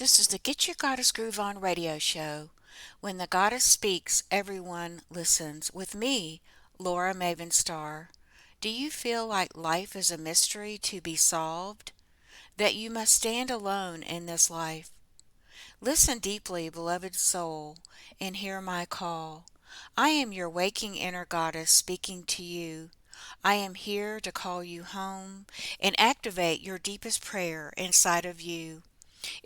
This is the Get Your Goddess Groove On radio show. When the goddess speaks, everyone listens. With me, Laura Maven Star. Do you feel like life is a mystery to be solved? That you must stand alone in this life? Listen deeply, beloved soul, and hear my call. I am your waking inner goddess speaking to you. I am here to call you home and activate your deepest prayer inside of you.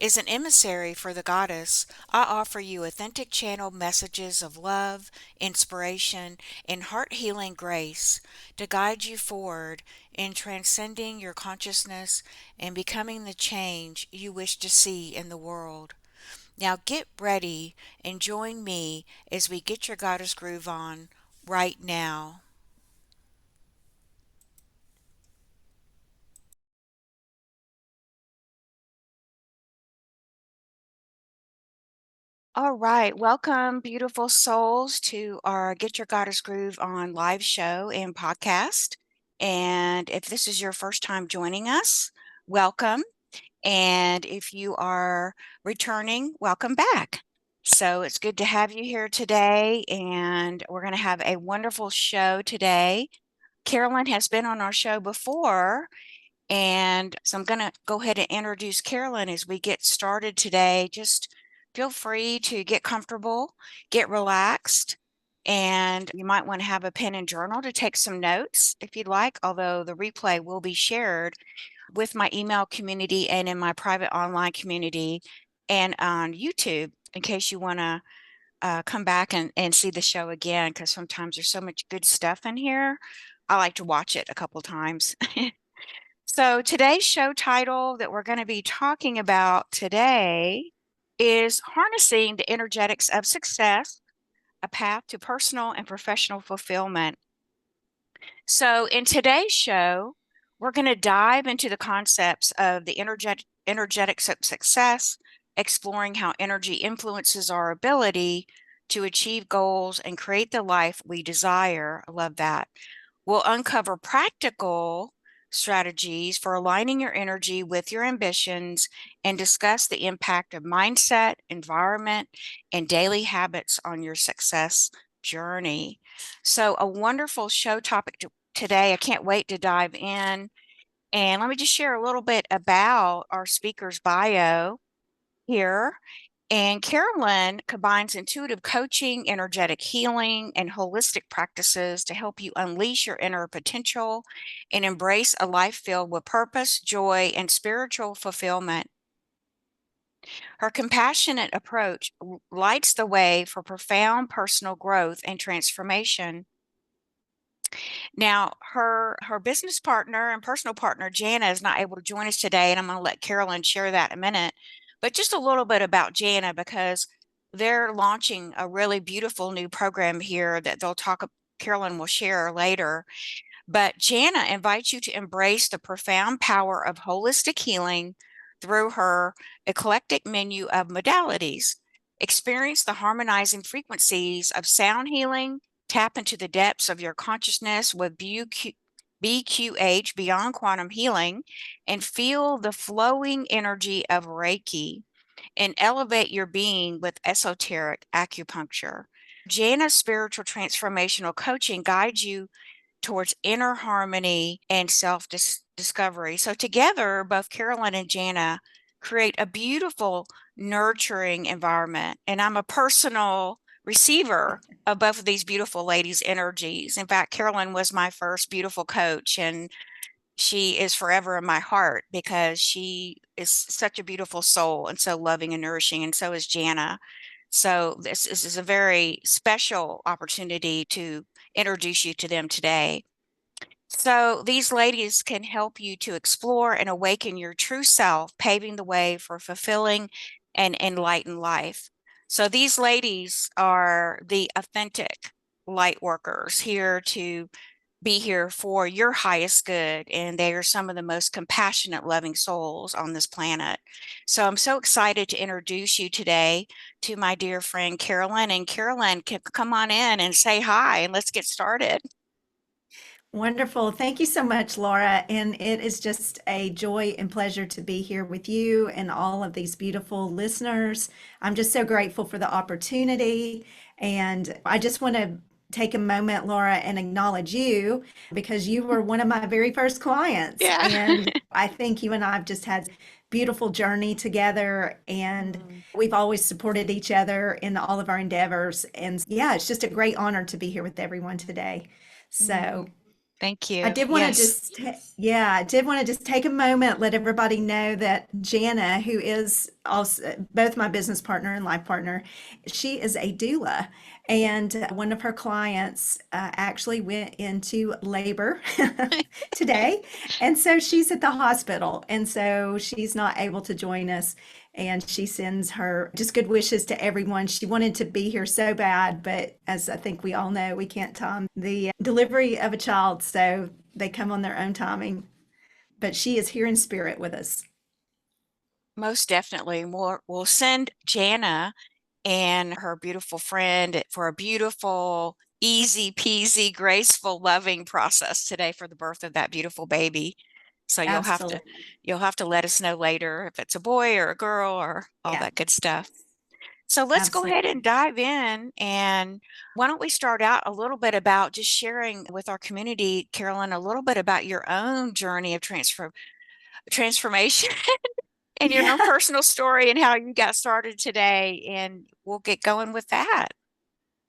As an emissary for the goddess, I offer you authentic channeled messages of love, inspiration, and heart healing grace to guide you forward in transcending your consciousness and becoming the change you wish to see in the world. Now get ready and join me as we get your goddess groove on right now. All right, welcome, beautiful souls, to our Get Your Goddess Groove on live show and podcast. And if this is your first time joining us, welcome. And if you are returning, welcome back. So it's good to have you here today, and we're going to have a wonderful show today. Carolyn has been on our show before, and so I'm going to go ahead and introduce Carolyn as we get started today. Just feel free to get comfortable, get relaxed, and you might want to have a pen and journal to take some notes if you'd like, although the replay will be shared with my email community and in my private online community and on YouTube in case you want to come back and see the show again, because sometimes there's so much good stuff in here. I like to watch it a couple times. So today's show title that we're going to be talking about today is Harnessing the Energetics of Success, a Path to Personal and Professional Fulfillment. So in today's show, we're going to dive into the concepts of the energetics of success, exploring how energy influences our ability to achieve goals and create the life we desire. I love that. We'll uncover practical strategies for aligning your energy with your ambitions and discuss the impact of mindset, environment, and daily habits on your success journey. So, a wonderful show topic today. I can't wait to dive in. And let me just share a little bit about our speaker's bio here. And Carolyn combines intuitive coaching, energetic healing, and holistic practices to help you unleash your inner potential and embrace a life filled with purpose, joy, and spiritual fulfillment. Her compassionate approach lights the way for profound personal growth and transformation. Now, her business partner and personal partner, Jana, is not able to join us today, and I'm going to let Carolyn share that in a minute. But just a little bit about Jana, because they're launching a really beautiful new program here that Carolyn will share later. But Jana invites you to embrace the profound power of holistic healing through her eclectic menu of modalities. Experience the harmonizing frequencies of sound healing, tap into the depths of your consciousness with BQH, Beyond Quantum Healing, and feel the flowing energy of Reiki, and elevate your being with esoteric acupuncture. Jana's spiritual transformational coaching guides you towards inner harmony and self discovery. So, together, both Carolyn and Jana create a beautiful, nurturing environment. And I'm a personal receiver of both of these beautiful ladies' energies. In fact, Carolyn was my first beautiful coach, and she is forever in my heart because she is such a beautiful soul and so loving and nourishing, and so is Jana. So this is a very special opportunity to introduce you to them today. So these ladies can help you to explore and awaken your true self, paving the way for fulfilling and enlightened life. So these ladies are the authentic light workers here to be here for your highest good, and they are some of the most compassionate, loving souls on this planet. So I'm so excited to introduce you today to my dear friend Carolyn. And Carolyn, can come on in and say hi, and let's get started. Wonderful. Thank you so much, Laura. And it is just a joy and pleasure to be here with you and all of these beautiful listeners. I'm just so grateful for the opportunity. And I just want to take a moment, Laura, and acknowledge you because you were one of my very first clients. Yeah. And I think you and I have just had beautiful journey together, and Mm, we've always supported each other in all of our endeavors. And yeah, it's just a great honor to be here with everyone today. So mm. Thank I you. did want to Yes. just, yeah, I did want to just take a moment, let everybody know that Jana, who is also both my business partner and life partner, she is a doula. And one of her clients actually went into labor today. And so she's at the hospital. And so she's not able to join us. And she sends her just good wishes to everyone. She wanted to be here so bad, but as I think we all know, we can't time the delivery of a child. So they come on their own timing. But she is here in spirit with us. Most definitely. We'll send Jana and her beautiful friend for a beautiful, easy peasy, graceful, loving process today for the birth of that beautiful baby. So Absolutely. you'll have to let us know later if it's a boy or a girl or all Yeah, that good stuff. So let's go ahead and absolutely. dive in. And why don't we start out a little bit about just sharing with our community, Carolyn, a little bit about your own journey of transformation and your own Yeah. personal story and how you got started today. And we'll get going with that.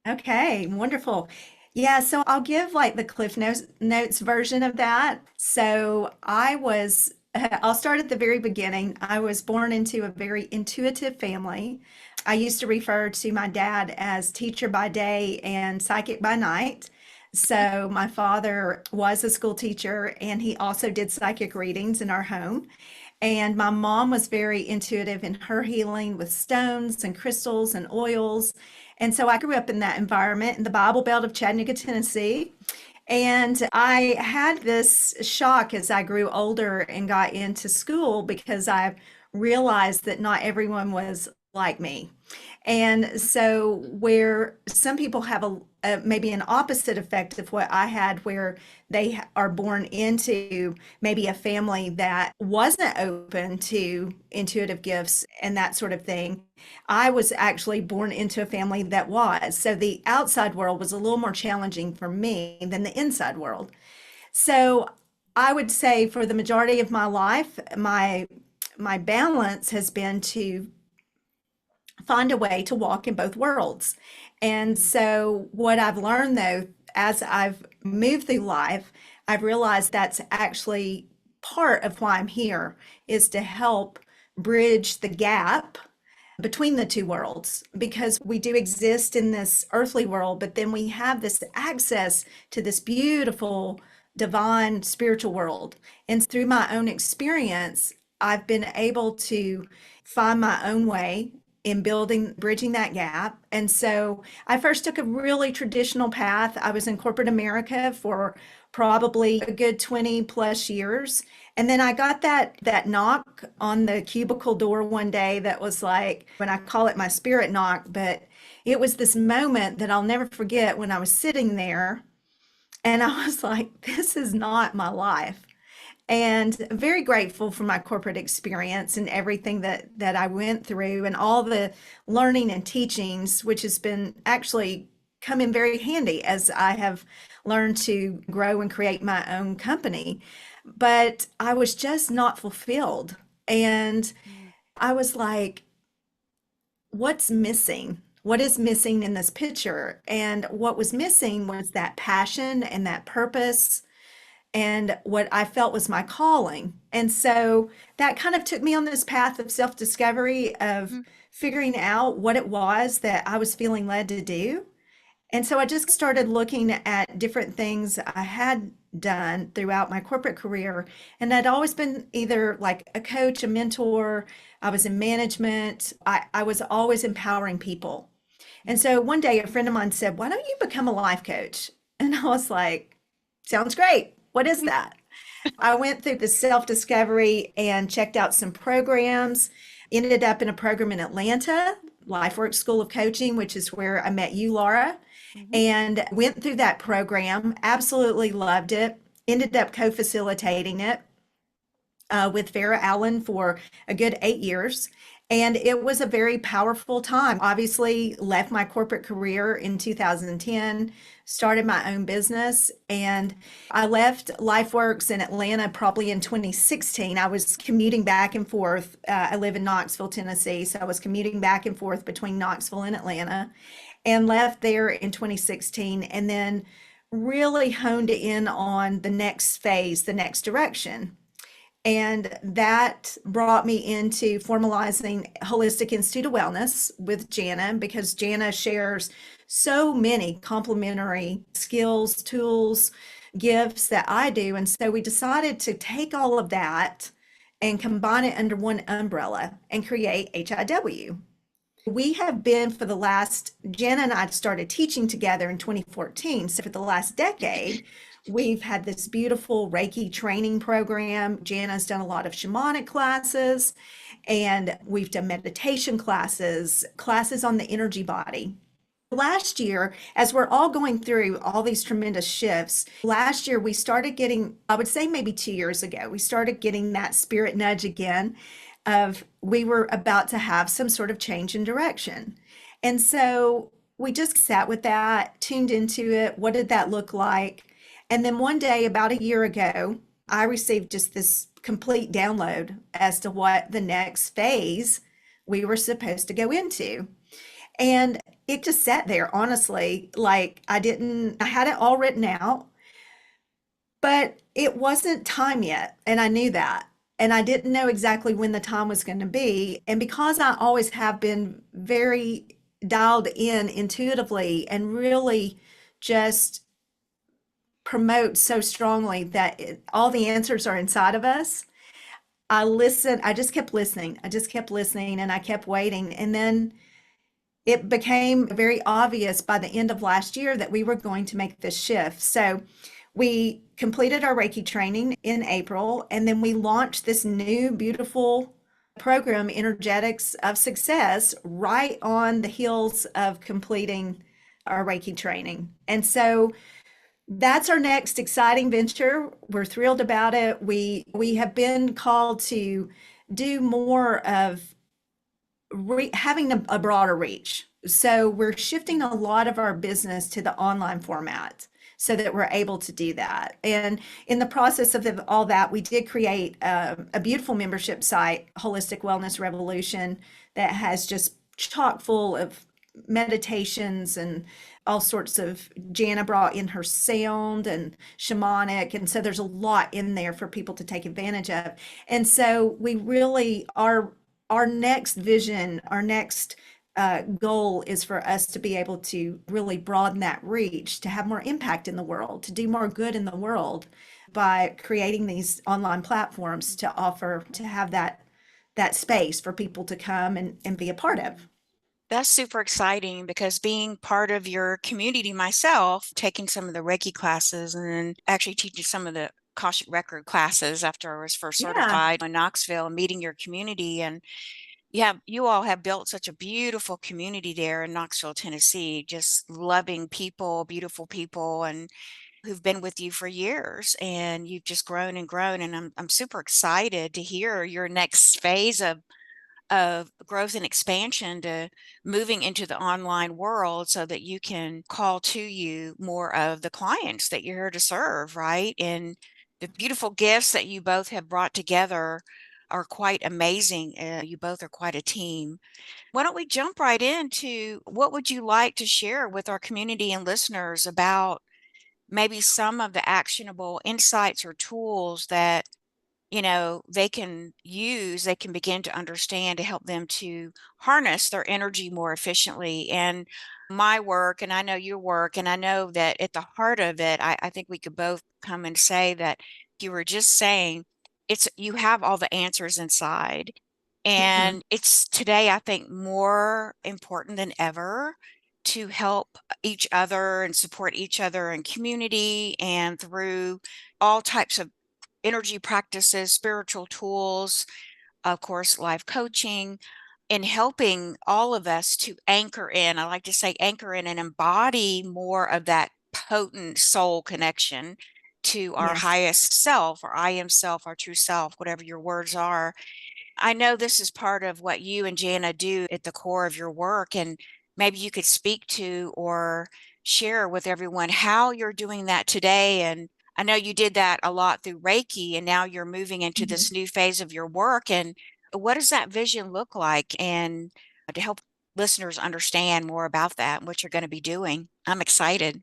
Okay, wonderful. Yeah, so I'll give like the Cliff Notes version of that. So I'll start at the very beginning. I was born into a very intuitive family. I used to refer to my dad as teacher by day and psychic by night. So my father was a school teacher and he also did psychic readings in our home. And my mom was very intuitive in her healing with stones and crystals and oils. And so I grew up in that environment in the Bible Belt of Chattanooga, Tennessee. And I had this shock as I grew older and got into school because I realized that not everyone was like me. And so, where some people have maybe an opposite effect of what I had, where they are born into maybe a family that wasn't open to intuitive gifts and that sort of thing, I was actually born into a family that was. So, the outside world was a little more challenging for me than the inside world. So, I would say for the majority of my life, my balance has been to find a way to walk in both worlds. And Mm, so, what I've learned though, as I've moved through life, I've realized that's actually part of why I'm here is to help bridge the gap between the two worlds because we do exist in this earthly world, but then we have this access to this beautiful divine spiritual world. And through my own experience, I've been able to find my own way in bridging that gap. And so I first took a really traditional path. I was in corporate America for probably a good 20 plus years. And then I got that knock on the cubicle door one day that was like, when I call it my spirit knock, but it was this moment that I'll never forget when I was sitting there and I was like, this is not my life. And very grateful for my corporate experience and everything that I went through and all the learning and teachings, which has been actually come in very handy as I have learned to grow and create my own company. But I was just not fulfilled. And mm, I was like, what's missing? What is missing in this picture? And what was missing was that passion and that purpose and what I felt was my calling. And so that kind of took me on this path of self discovery, of mm, figuring out what it was that I was feeling led to do. And so I just started looking at different things I had done throughout my corporate career. And I'd always been either like a coach, a mentor, I was in management, I was always empowering people. And mm, so one day a friend of mine said, why don't you become a life coach? And I was like, sounds great. What is mm, that? I went through the self discovery and checked out some programs, ended up in a program in Atlanta, LifeWorks School of Coaching, which is where I met you, Laura. Mhm. and went through that program. Absolutely loved it. Ended up co-facilitating it with Farah Allen for a good 8 years. And it was a very powerful time. Obviously, left my corporate career in 2010, started my own business, and I left LifeWorks in Atlanta probably in 2016. I was commuting back and forth. I live in Knoxville, Tennessee, so I was commuting back and forth between Knoxville and Atlanta, and left there in 2016, and then really honed in on the next phase, the next direction. And that brought me into formalizing Holistic Institute of Wellness with Jana, because Jana shares so many complementary skills, tools, gifts that I do. And so we decided to take all of that and combine it under one umbrella and create HIW. We have been for the last, Jana and I started teaching together in 2014. So for the last decade, we've had this beautiful Reiki training program. Jana's done a lot of shamanic classes, and we've done meditation classes, classes on the energy body. Last year, as we're all going through all these tremendous shifts, last year we started getting, I would say maybe 2 years ago, we started getting that spirit nudge again of we were about to have some sort of change in direction. And so we just sat with that, tuned into it. What did that look like? And then one day, about a year ago, I received just this complete download as to what the next phase we were supposed to go into. And it just sat there, honestly, like I had it all written out, but it wasn't time yet. And I knew that. And I didn't know exactly when the time was going to be. And because I always have been very dialed in intuitively and really just promote so strongly that all the answers are inside of us, I listened. I just kept listening. I just kept listening and I kept waiting. And then it became very obvious by the end of last year that we were going to make this shift. So we completed our Reiki training in April, and then we launched this new, beautiful program, Energetics of Success, right on the heels of completing our Reiki training. And so that's our next exciting venture. We're thrilled about it. We have been called to do more of having a broader reach. So we're shifting a lot of our business to the online format so that we're able to do that. And in the process of all that, we did create a beautiful membership site, Holistic Wellness Revolution, that has just chock full of meditations and all sorts of, Jana brought in her sound and shamanic, and so there's a lot in there for people to take advantage of. And so we really are, our next vision, our next goal is for us to be able to really broaden that reach, to have more impact in the world, to do more good in the world by creating these online platforms to offer, to have that space for people to come and be a part of. That's super exciting because being part of your community myself, taking some of the Reiki classes and then actually teaching some of the Akashic record classes after I was first Yeah. certified in Knoxville, and meeting your community. And you all have built such a beautiful community there in Knoxville, Tennessee, just loving people, beautiful people, and who've been with you for years. And you've just grown and grown. And I'm super excited to hear your next phase of growth and expansion, to moving into the online world so that you can call to you more of the clients that you're here to serve, right? And the beautiful gifts that you both have brought together are quite amazing. You both are quite a team. Why don't we jump right into what would you like to share with our community and listeners about maybe some of the actionable insights or tools that they can use, they can begin to understand to help them to harness their energy more efficiently. And my work, and I know your work, and I know that at the heart of it, I think we could both come and say that you were just saying you have all the answers inside. Mhm. And it's today, I think, more important than ever to help each other and support each other in community and through all types of energy practices, spiritual tools, of course, life coaching. in helping all of us to anchor in. I like to say anchor in and embody more of that potent soul connection to our Yes. highest self, or I am self, our true self, whatever your words are. I know this is part of what you and Jana do at the core of your work, and maybe you could speak to or share with everyone how you're doing that today. And I know you did that a lot through Reiki, and now you're moving into Mhm. this new phase of your work. And what does that vision look like? And to help listeners understand more about that and what you're going to be doing, I'm excited.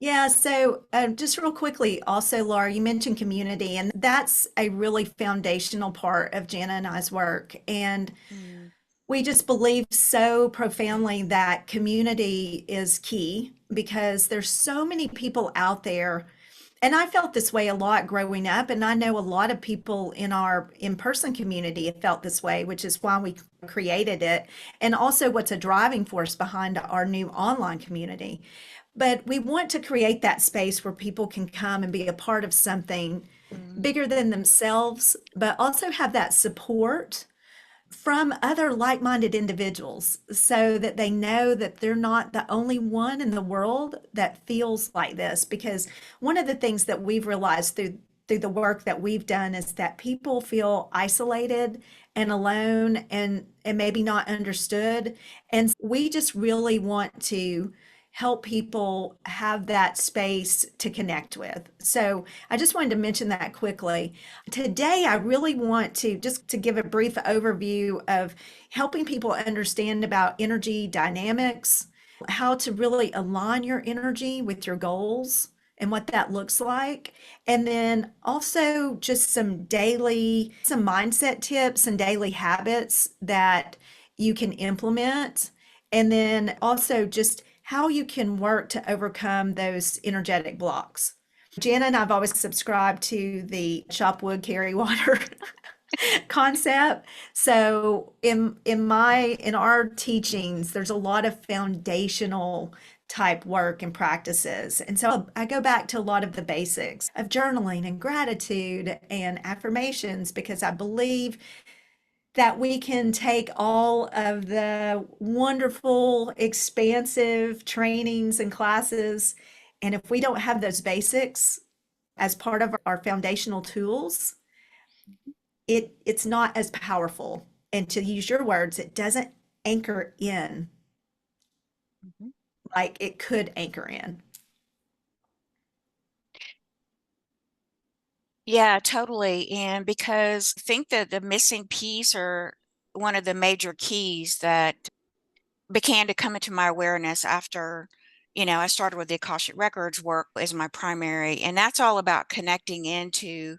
Yeah, so just real quickly, also, Laura, you mentioned community, and that's a really foundational part of Jana and I's work. And Mm, we just believe so profoundly that community is key because there's so many people out there. And I felt this way a lot growing up, and I know a lot of people in our in-person community have felt this way, which is why we created it, and also what's a driving force behind our new online community. But we want to create that space where people can come and be a part of something mm, bigger than themselves, but also have that support from other like-minded individuals so that they know that they're not the only one in the world that feels like this. Because one of the things that we've realized through the work that we've done is that people feel isolated and alone and maybe not understood. And we just really want to help people have that space to connect with. So I just wanted to mention that quickly. Today, I really want to just to give a brief overview of helping people understand about energy dynamics, how to really align your energy with your goals and what that looks like. And then also just some mindset tips and daily habits that you can implement. And then also just how you can work to overcome those energetic blocks. Jana and I've always subscribed to the chop wood, carry water concept. So in our teachings, there's a lot of foundational type work and practices. And so I go back to a lot of the basics of journaling and gratitude and affirmations because I believe that we can take all of the wonderful, expansive trainings and classes. And if we don't have those basics as part of our foundational tools, it's not as powerful. And to use your words, it doesn't anchor in mhm. like it could anchor in. Yeah, totally. And because I think that the missing piece or one of the major keys that began to come into my awareness after, I started with the Akashic Records work as my primary, and that's all about connecting into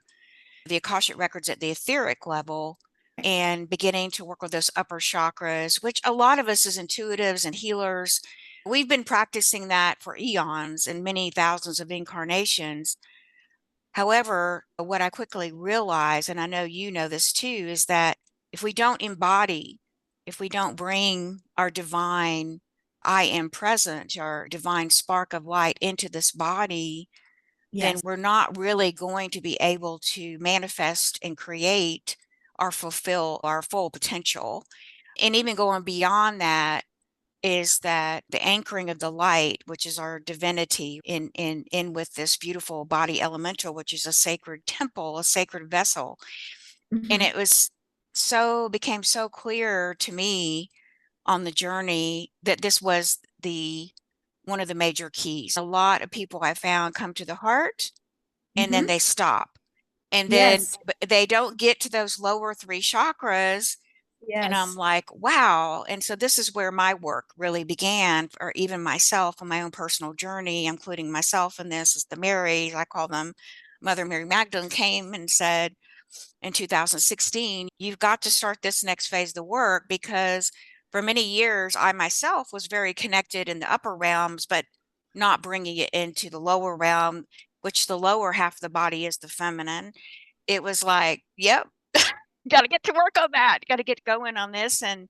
the Akashic Records at the etheric level and beginning to work with those upper chakras, which a lot of us as intuitives and healers, we've been practicing that for eons and many thousands of incarnations. However, what I quickly realized, and I know you know this too, is that if we don't embody, if we don't bring our divine I am present, our divine spark of light into this body, then Yes. we're not really going to be able to manifest and create or fulfill our full potential. And even going beyond that, is that the anchoring of the light, which is our divinity in with this beautiful body elemental, which is a sacred temple, a sacred vessel. And Hmm. it was so became so clear to me on the journey that this was the one of the major keys. A lot of people I found come to the heart and then Hmm. they stop. And then Yes. but they don't get to those lower three chakras, and I'm Yes. like, wow. And so this is where my work really began, or even myself on my own personal journey, including myself in this, is the Marys, I call them. Mother Mary Magdalene came and said in 2016, you've got to start this next phase of the work because for many years, I myself was very connected in the upper realms, but not bringing it into the lower realm, which the lower half of the body is the feminine. It was like, yep, got to get to work on that. Got to get going on this and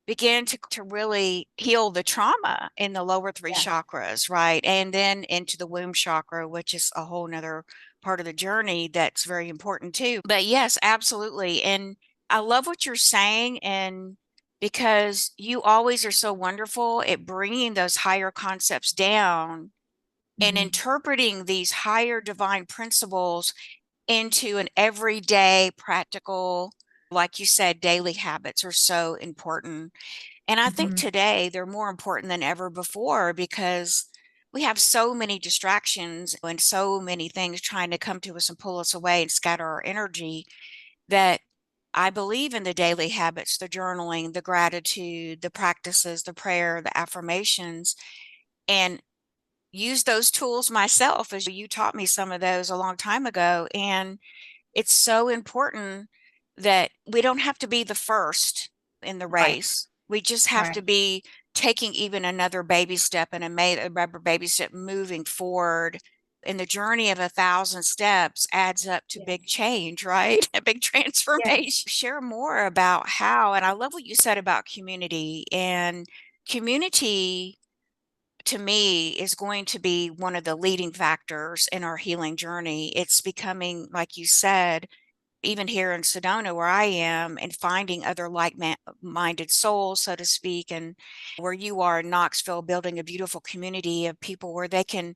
begin to really heal the trauma in the lower three Yeah. chakras, right? And then into the womb chakra, which is a whole nother part of the journey that's very important too. But yes, absolutely. And I love what you're saying. And because you always are so wonderful at bringing those higher concepts down and Hmm. interpreting these higher divine principles into an everyday practical, like you said, daily habits are so important. And I think Hmm. today they're more important than ever before because we have so many distractions and so many things trying to come to us and pull us away and scatter our energy that I believe in the daily habits, the journaling, the gratitude, the practices, the prayer, the affirmations, and use those tools myself as you taught me some of those a long time ago. And it's so important that we don't have to be the first in the Right, race. We just have to right. be taking even another baby step and a rubber baby step moving forward. And the journey of 1,000 steps adds up to big Yes, change, right? A big yes, transformation. Share more about how, and I love what you said about community. And community to me is going to be one of the leading factors in our healing journey. It's becoming, like you said, even here in Sedona, where I am, and finding other minded souls, so to speak, and where you are in Knoxville, building a beautiful community of people where they can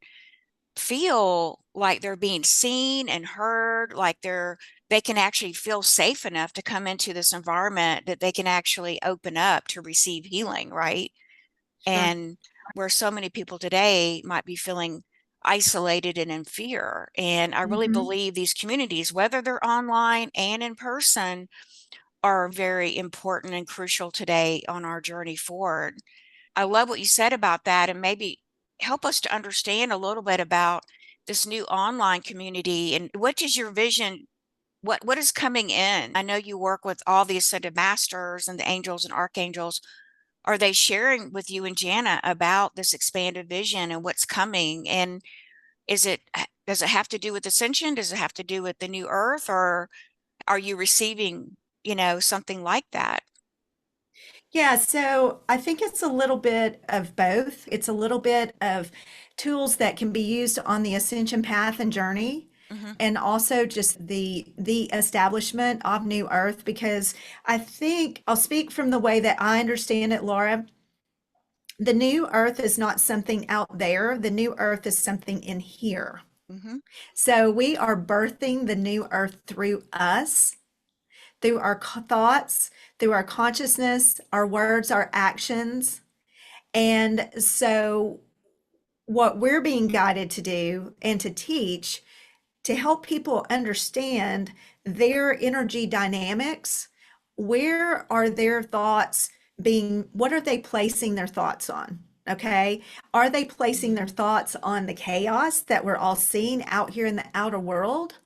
feel like they're being seen and heard, like they can actually feel safe enough to come into this environment that they can actually open up to receive healing, right? sure. And where so many people today might be feeling isolated and in fear. And I really Hmm. believe these communities, whether they're online and in person, are very important and crucial today on our journey forward. I love what you said about that, and maybe help us to understand a little bit about this new online community and what is your vision? What is coming in? I know you work with all the ascended masters and the angels and archangels. Are they sharing with you and Jana about this expanded vision and what's coming? And does it have to do with ascension? Does it have to do with the new earth? Or are you receiving, something like that? Yeah, so I think it's a little bit of both. It's a little bit of tools that can be used on the ascension path and journey, Hmm. and also just the establishment of New Earth, because I think I'll speak from the way that I understand it, Laura. The New Earth is not something out there. The New Earth is something in here. Hmm. So we are birthing the New Earth through us, through our thoughts, through our consciousness, our words, our actions. And so, what we're being guided to do and to teach to help people understand their energy dynamics, where are their thoughts being, what are they placing their thoughts on? Okay. Are they placing their Hmm. thoughts on the chaos that we're all seeing out here in the outer world?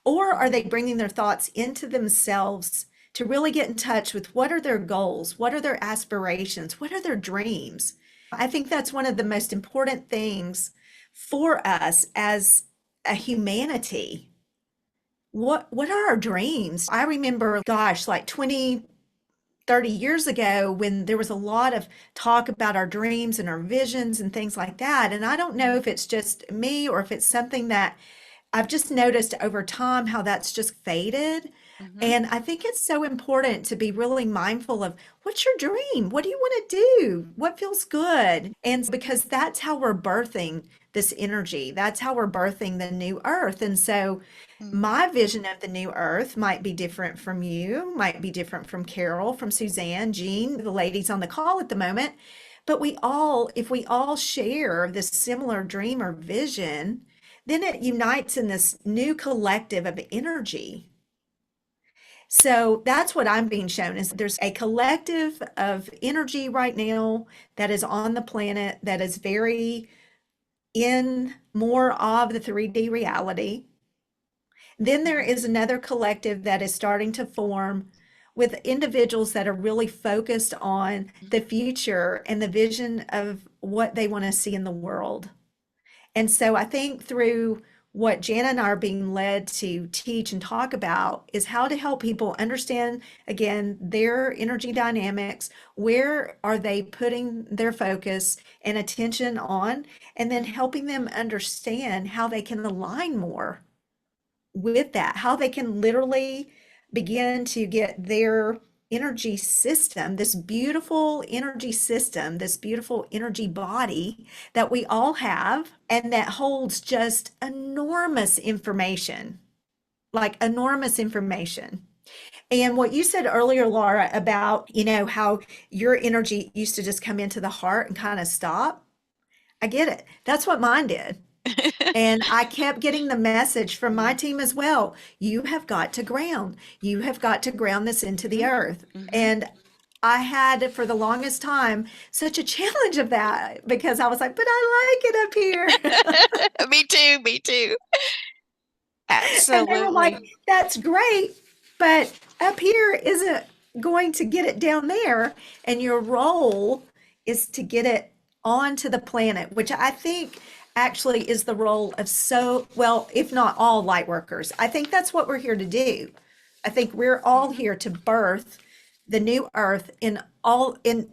Or are Hmm. they bringing their thoughts into themselves to really get in touch with what are their goals? What are their aspirations? What are their dreams? I think that's one of the most important things for us as a humanity. What are our dreams? I remember, gosh, like 20, 30 years ago when there was a lot of talk about our dreams and our visions and things like that. And I don't know if it's just me or if it's something that I've just noticed over time how that's just faded. Hmm. And I think it's so important to be really mindful of what's your dream? What do you want to do? What feels good? And because that's how we're birthing this energy. That's how we're birthing the new earth. And so Hmm. my vision of the new earth might be different from you, might be different from Carol, from Suzanne, Jean, the ladies on the call at the moment. But if we all share this similar dream or vision, then it unites in this new collective of energy. So that's what I'm being shown is there's a collective of energy right now that is on the planet that is very in more of the 3D reality. Then there Hmm. is another collective that is starting to form with individuals that are really focused on the future and the vision of what they want to see in the world. And so I think through what Jana and I are being led to teach and talk about is how to help people understand again their energy dynamics, where are they putting their focus and attention on, and then Hmm. helping them understand how they can align more with that, how they can literally begin to get their energy system, this beautiful energy system, this beautiful energy body that we all have, and that holds just enormous information, like enormous information. And what you said earlier, Laura, about, how your energy used to just come into the heart and kind of stop. I get it. That's what mine did. And I kept getting the message from my team as well. You have got to ground. You have got to ground this into the Mhm, earth. mhm. And I had for the longest time such a challenge of that because I was like, but I like it up here. Me too, me too. And they were like, Absolutely. that's great, but up here isn't going to get it down there. And your role is to get it onto the planet, which I think actually is the role of well, if not all light workers. I think that's what we're here to do. I think we're all Mhm. here to birth the new earth in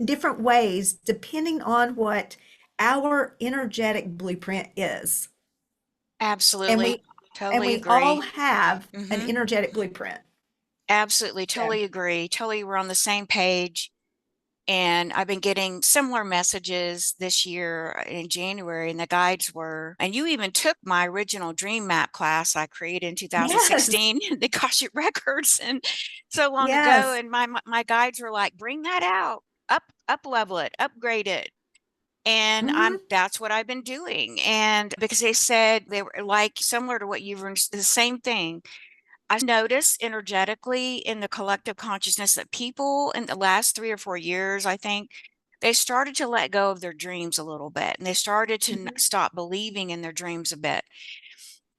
different ways, depending on what our energetic blueprint is. And Absolutely. we and Totally we all agree. have an Mhm. energetic blueprint. Absolutely. So, Totally agree. Totally, we're on the same page. And I've been getting similar messages this year in January, and the guides were, and you even took my original dream map class I created in yes, 2016, the Akashic Records, and so long ago. yes. And my guides were like, bring that out, up level it, upgrade it. And Hmm. that's what I've been doing. And because they said they were like similar to what you were, the same thing. I noticed energetically in the collective consciousness that people in the last 3 or 4 years, I think, they started to let go of their dreams a little bit, and they started to Hmm. stop believing in their dreams a bit.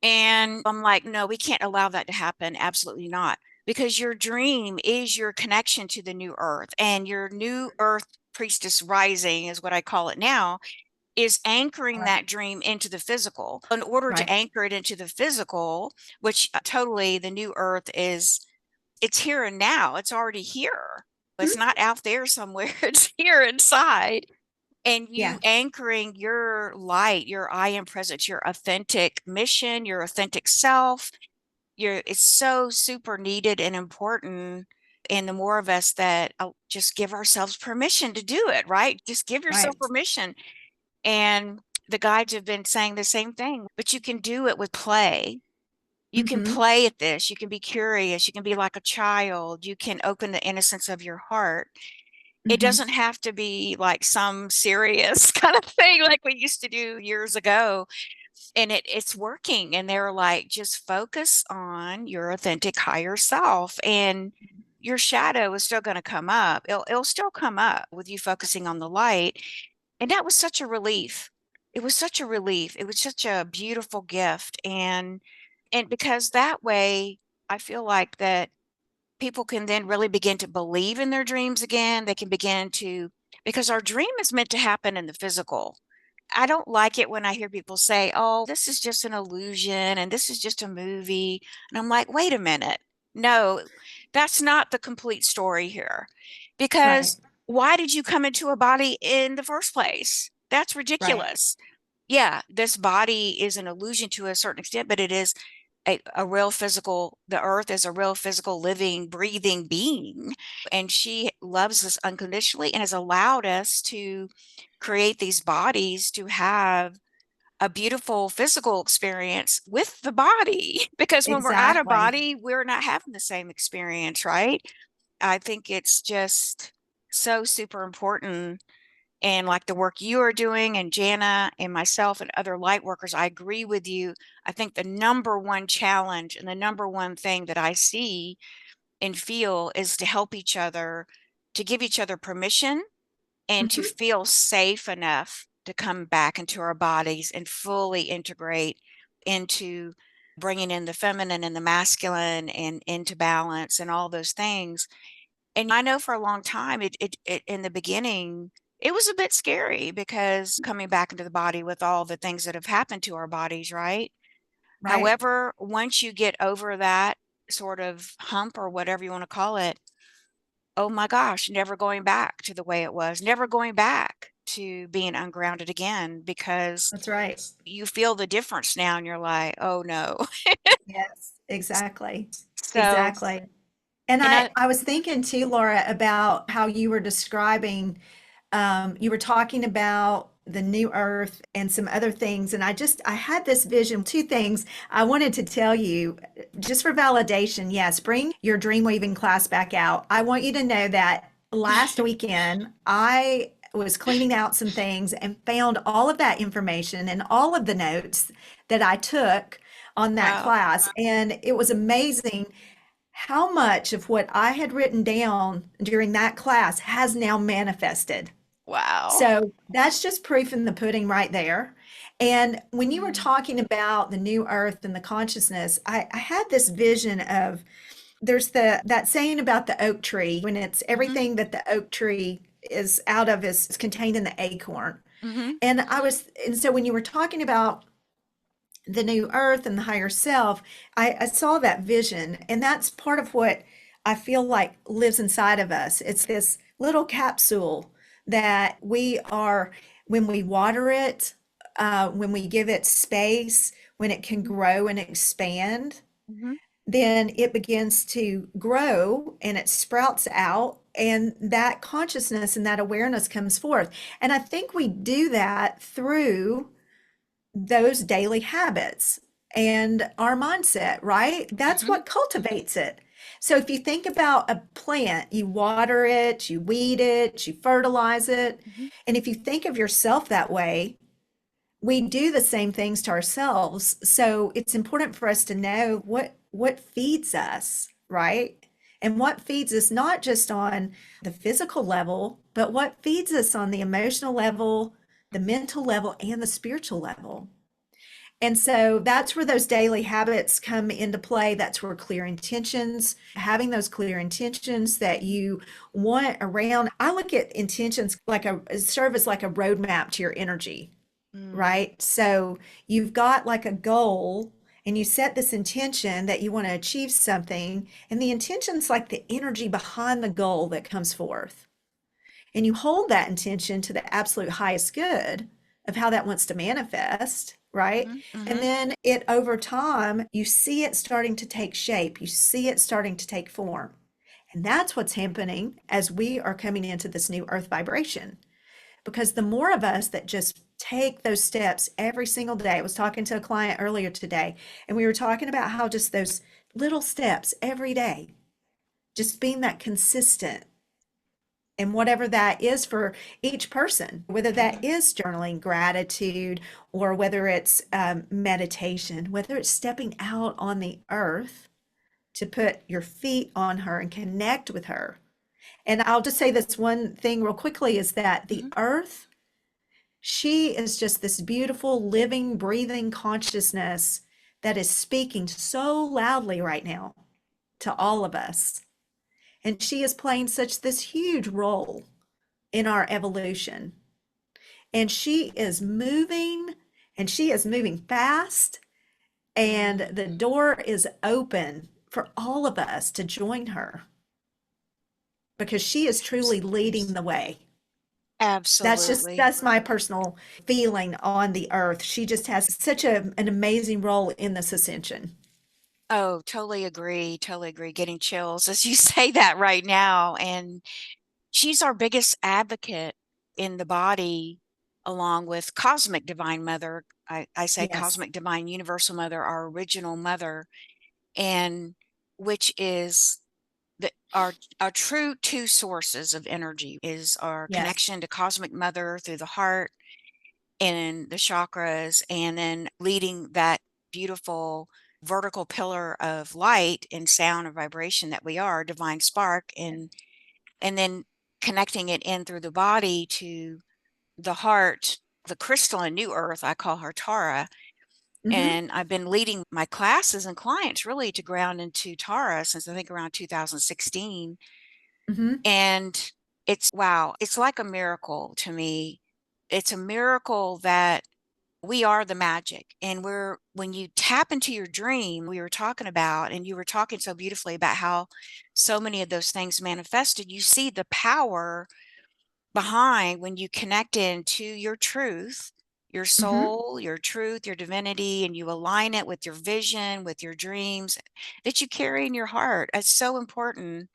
And I'm like, no, we can't allow that to happen. Absolutely not. Because your dream is your connection to the new earth, and your new earth priestess rising is what I call it now, is anchoring Right, that dream into the physical. In order to right. anchor it into the physical, which totally the new earth is, it's here and now. It's already here. It's Mhm. not out there somewhere. It's here inside. And Yeah, you anchoring your light, your I am presence, your authentic mission, your authentic self, it's so super needed and important. And the more of us that just give ourselves permission to do it, right? Just give yourself right. permission. And the guides have been saying the same thing, but you can do it with play. You can Hmm. play at this. You can be curious. You can be like a child. You can open the innocence of your heart. It Hmm. doesn't have to be like some serious kind of thing like we used to do years ago. And it's working. And they're like, just focus on your authentic higher self. And your shadow is still going to come up. It'll still come up with you focusing on the light. And that was such a relief. It was such a relief. It was such a beautiful gift. And because that way I feel like that people can then really begin to believe in their dreams again. They can begin to, because our dream is meant to happen in the physical. I don't like it when I hear people say, oh, this is just an illusion and this is just a movie. And I'm like, wait a minute. No, that's not the complete story here. Right, Because why did you come into a body in the first place? That's right. ridiculous. Yeah, this body is an illusion to a certain extent, but it is a real physical, the earth is a real physical, living, breathing being. And she loves us unconditionally and has allowed us to create these bodies to have a beautiful physical experience with the body. Because when we're out of Exactly. body, we're not having the same experience, right? I think it's just so super important. And like the work you are doing, and Jana and myself and other light workers, I agree with you. I think the number one challenge and the number one thing that I see and feel is to help each other, to give each other permission and to Hmm. feel safe enough to come back into our bodies and fully integrate into bringing in the feminine and the masculine and into balance and all those things. And I know for a long time, it in the beginning, it was a bit scary because coming back into the body with all the things that have happened to our bodies, right? Right. However, once you get over that sort of hump or whatever you want to call it, oh my gosh, never going back to the way it was, never going back to being ungrounded again because That's right. you feel the difference now and you're like, oh no. Yes, exactly. So Exactly. And And I, I was thinking too, Laura, about how you were describing, you were talking about the new earth and some other things. And I had this vision, two things I wanted to tell you just for validation. Yes, bring your dream weaving class back out. I want you to know that last weekend, I was cleaning out some things and found all of that information and all of the notes that I took on that wow, class. And it was amazing how much of what I had written down during that class has now manifested. wow. So that's just proof in the pudding right there. And when you were Mm, talking about the new earth and the consciousness, I had this vision of there's that saying about the oak tree when it's mhm, everything that the oak tree is out of is contained in the acorn. mhm, And so when you were talking about the new earth and the higher self, I saw that vision. And that's part of what I feel like lives inside of us. It's this little capsule that we are, when we water it, when we give it space, when it can mhm, grow and expand, mhm, then it begins to grow and it sprouts out. And that consciousness and that awareness comes forth. And I think we do that through those daily habits and our mindset, right? That's mhm, what cultivates it. So if you think about a plant, you water it, you weed it, you fertilize it. mhm, And if you think of yourself that way, we do the same things to ourselves. So it's important for us to know what feeds us, right? And what feeds us not just on the physical level, but what feeds us on the emotional level, the mental level, and the spiritual level. And so that's where those daily habits come into play. That's where clear intentions, having those clear intentions that you want around. I look at intentions like a serve like a roadmap to your energy, mm, right? So you've got like a goal and you set this intention that you want to achieve something, and the intention's like the energy behind the goal that comes forth. And you hold that intention to the absolute highest good of how that wants to manifest, right? mhm, And mhm, then it over time, you see it starting to take shape, you see it starting to take form. And that's what's happening as we are coming into this new earth vibration. Because the more of us that just take those steps every single day, I was talking to a client earlier today, and we were talking about how just those little steps every day, just being that consistent and whatever that is for each person, whether that mhm, is journaling gratitude or whether it's meditation, whether it's stepping out on the earth to put your feet on her and connect with her. And I'll just say this one thing real quickly is that the mhm. earth, she is just this beautiful, living, breathing consciousness that is speaking so loudly right now to all of us. And she is playing such this huge role in our evolution. And she is moving and she is moving fast. And Mm. the door is open for all of us to join her because she is truly leading the way. Absolutely. That's my personal feeling on the earth. She just has such an amazing role in this ascension. Oh, totally agree. Totally agree. Getting chills as you say that right now. And she's our biggest advocate in the body, along with Cosmic Divine Mother. I say Yes. Cosmic Divine Universal Mother, our original mother, and which is our true two sources of energy is our Yes. connection to Cosmic Mother through the heart and the chakras, and then leading that beautiful vertical pillar of light and sound and vibration that we are, divine spark, and then connecting it in through the body to the heart, the crystalline new earth. I call her Tara. Mm-hmm. And I've been leading my classes and clients really to ground into Tara since I think around 2016. Mm-hmm. And it's wow, it's like a miracle to me. It's a miracle that we are the magic. And we're, when you tap into your dream, we were talking about, and you were talking so beautifully about how so many of those things manifested, you see the power behind when you connect into your truth, your Hmm. soul, your truth, your divinity, and you align it with your vision, with your dreams that you carry in your heart. It's so important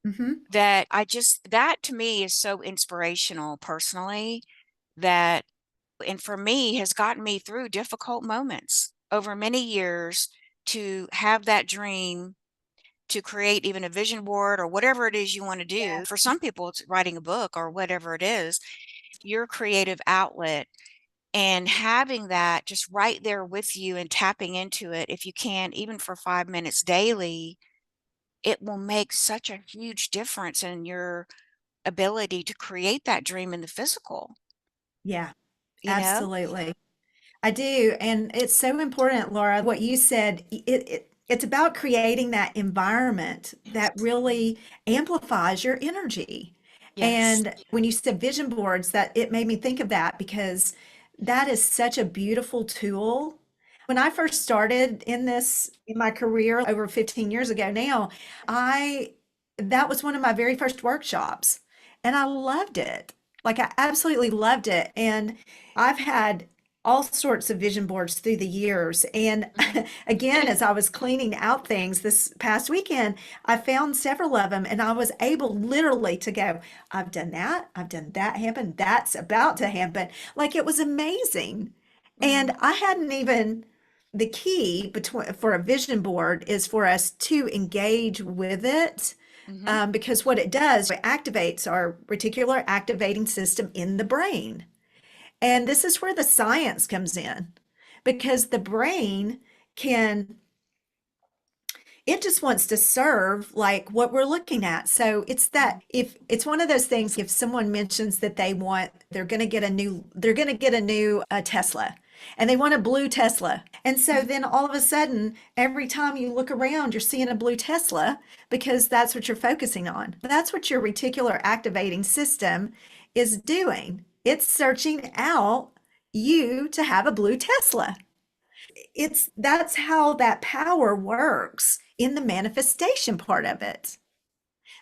Hmm. that that to me is so inspirational personally that, and for me, has gotten me through difficult moments over many years to have that dream to create even a vision board or whatever it is you want to do. For some people, it's writing a book or whatever it is, your creative outlet. And having that just right there with you and tapping into it, if you can, even for 5 minutes daily, it will make such a huge difference in your ability to create that dream in the physical, Yeah, you know? absolutely. I do, and it's so important, Laura, what you said. It's about creating that environment that really amplifies your energy. Yes. And when you said vision boards, that it made me think of that because that is such a beautiful tool. When I first started in my career over 15 years ago now, I that was one of my very first workshops, and I loved it. Like I absolutely loved it. And I've had all sorts of vision boards through the years. And Mhm. again, as I was cleaning out things this past weekend, I found several of them and I was able literally to go, I've done that happen, that's about to happen. Like it was amazing. And Mhm. I hadn't even, the key between for a vision board is for us to engage with it, Mhm. because what it does, it activates our reticular activating system in the brain. And this is where the science comes in because the brain can, it just wants to serve like what we're looking at. So it's that, Mhm. if it's one of those things, if someone mentions that they're going to get a new, they're going to get a new Tesla, and they want a blue Tesla. And so Mhm. then all of a sudden, every time you look around, you're seeing a blue Tesla because that's what you're focusing on. That's what your reticular activating system is doing. It's searching out you to have a blue Tesla. It's that's how that power works in the manifestation part of it.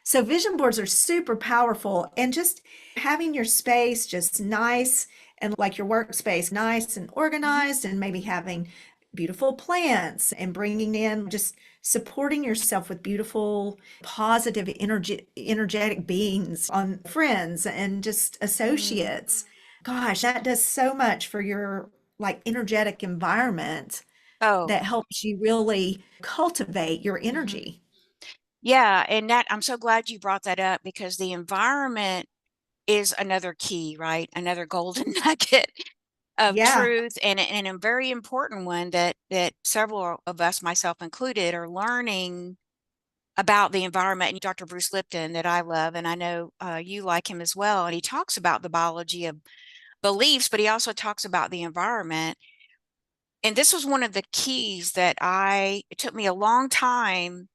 So vision boards are super powerful, and just having your space just nice and like your workspace nice and Mhm. organized, and maybe having beautiful plants and bringing in just supporting yourself with beautiful positive energetic beings on friends and just Mm. associates. Gosh, that does so much for your like energetic environment Oh. that helps you really cultivate your Mhm. energy. Yeah, and that I'm so glad you brought that up because the environment is another key, right? Another golden nugget of Yeah. truth and a very important one that several of us, myself included, are learning about the environment. And Dr. Bruce Lipton, that I love, and I know you like him as well. And he talks about the biology of beliefs, but he also talks about the environment. And this was one of the keys that it took me a long time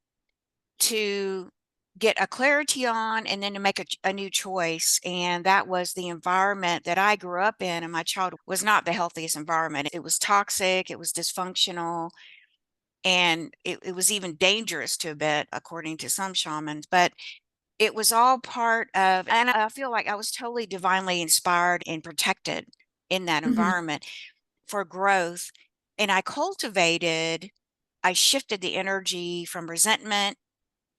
to get a clarity on and then to make a new choice. And that was the environment that I grew up in. And my childhood was not the healthiest environment. It was toxic, it was dysfunctional, and it was even dangerous to a bit, according to some shamans. But it was all part of, and I feel like I was totally divinely inspired and protected in that Hmm. environment for growth. And I shifted the energy from resentment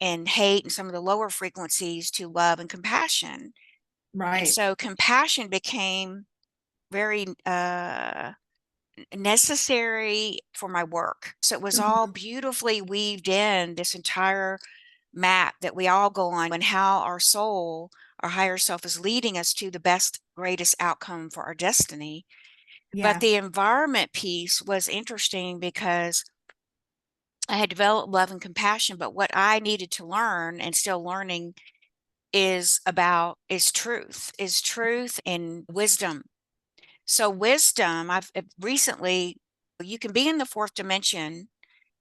and hate and some of the lower frequencies to love and compassion. And Right. so compassion became very necessary for my work. So it was all Hmm. beautifully weaved in this entire map that we all go on, and how our soul, our higher self, is leading us to the best, greatest outcome for our destiny. But Yeah. the environment piece was interesting because I had developed love and compassion, but what I needed to learn and still learning is truth and wisdom. So wisdom, I've recently, you can be in the fourth dimension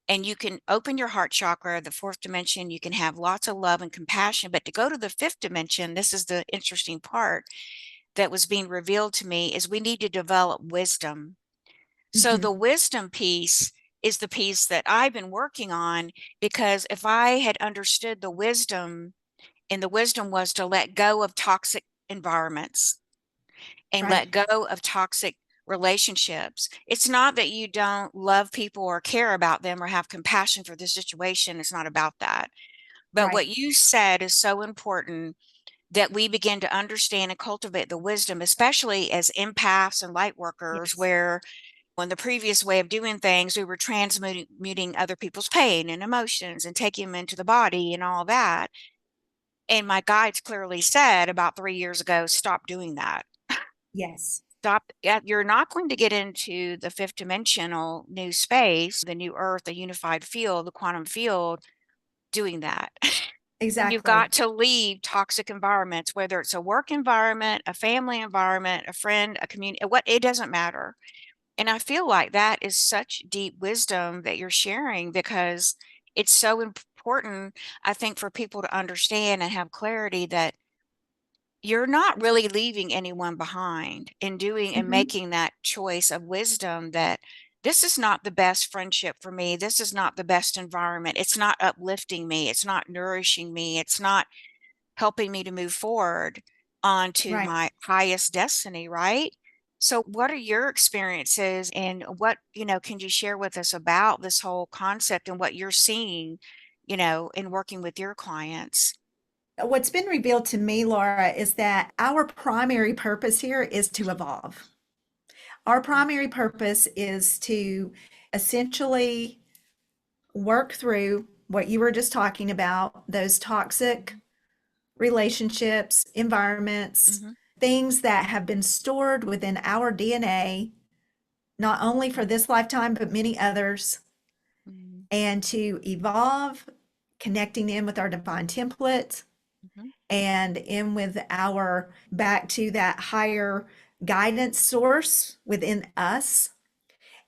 and you can open your heart chakra, the fourth dimension, you can have lots of love and compassion, but to go to the fifth dimension, this is the interesting part that was being revealed to me, is we need to develop wisdom. So Hmm. the wisdom piece is the piece that I've been working on, because if I had understood the wisdom, and the wisdom was to let go of toxic environments and Right. let go of toxic relationships. It's not that you don't love people or care about them or have compassion for the situation. It's not about that. But Right. what you said is so important, that we begin to understand and cultivate the wisdom, especially as empaths and light workers, Yes. where in the previous way of doing things, we were transmuting other people's pain and emotions and taking them into the body and all that. And my guides clearly said about 3 years ago, stop doing that. Yes. Stop. Yeah, you're not going to get into the fifth dimensional new space, the new earth, the unified field, the quantum field, doing that. You've Exactly. got to leave toxic environments, whether it's a work environment, a family environment, a friend, a community, what, it doesn't matter. And I feel like that is such deep wisdom that you're sharing, because it's so important, I think, for people to understand and have clarity that you're not really leaving anyone behind in doing and Hmm. making that choice of wisdom, that this is not the best friendship for me. This is not the best environment. It's not uplifting me. It's not nourishing me. It's not helping me to move forward onto Right. my highest destiny, right? So what are your experiences, and what, can you share with us about this whole concept and what you're seeing, in working with your clients? What's been revealed to me, Laura, is that our primary purpose here is to evolve. Our primary purpose is to essentially work through what you were just talking about, those toxic Mhm, relationships, environments, mhm, things that have been stored within our DNA, not only for this lifetime, but many others, mhm, and to evolve, connecting in with our divine template mhm, and in with our back to that higher guidance source within us.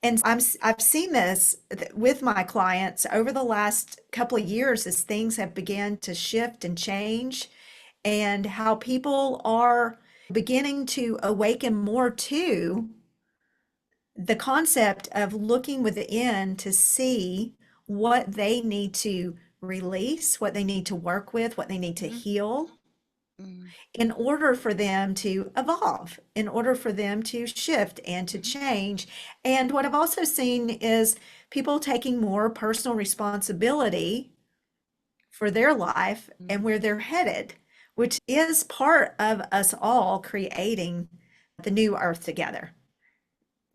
And I've seen this with my clients over the last couple of years as things have begun to shift and change, and how people are beginning to awaken more to the concept of looking within to see what they need to release, what they need to work with, what they need to mhm, heal mhm, in order for them to evolve, in order for them to shift and to mhm, change. And what I've also seen is people taking more personal responsibility for their life and mhm, where they're headed, which is part of us all creating the new earth together.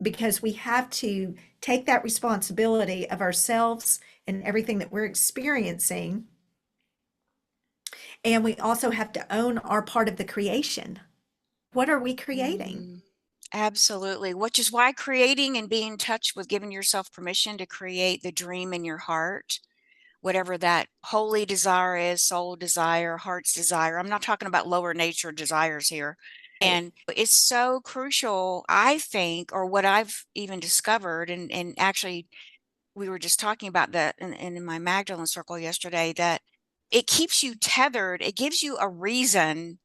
Because we have to take that responsibility of ourselves and everything that we're experiencing. And we also have to own our part of the creation. What are we creating? mhm. Absolutely. Which is why creating and being in touch with giving yourself permission to create the dream in your heart, whatever that holy desire is, soul desire, heart's desire. I'm not talking about lower nature desires here. Right. And it's so crucial, I think, or what I've even discovered, and actually we were just talking about that in my Magdalene circle yesterday, that it keeps you tethered. It gives you a reason.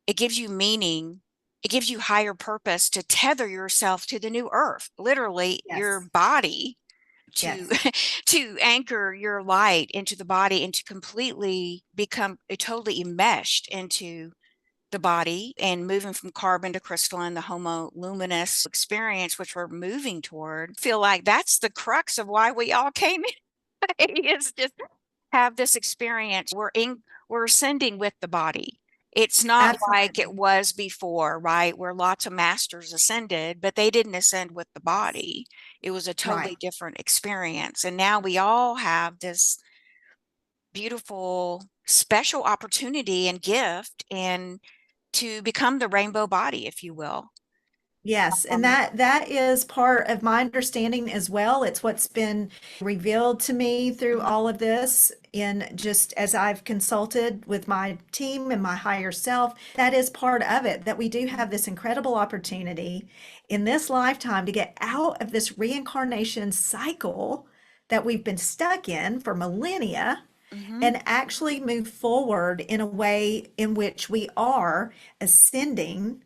It gives you meaning. It gives you higher purpose to tether yourself to the new earth, literally your Yes. body, to Yes. to anchor your light into the body and to completely become totally enmeshed into the body, and moving from carbon to crystalline, the homo luminous experience, which we're moving toward. Feel like that's the crux of why we all came in, is just have this experience. We're ascending with the body. It's not like it Absolutely. was before, right? Where lots of masters ascended, but they didn't ascend with the Yes. body. It was a Right. totally different experience. And now we all have this beautiful, special opportunity and gift, and to become the rainbow body, if you will. Yes, and Um, that is part of my understanding as well. It's what's been revealed to me through mhm, all of this, in just as I've consulted with my team and my higher self. That is part of it, that we do mhm, have this incredible opportunity in this lifetime to get out of this reincarnation cycle that we've been stuck in for millennia, mhm, and actually move forward in a way in which we are ascending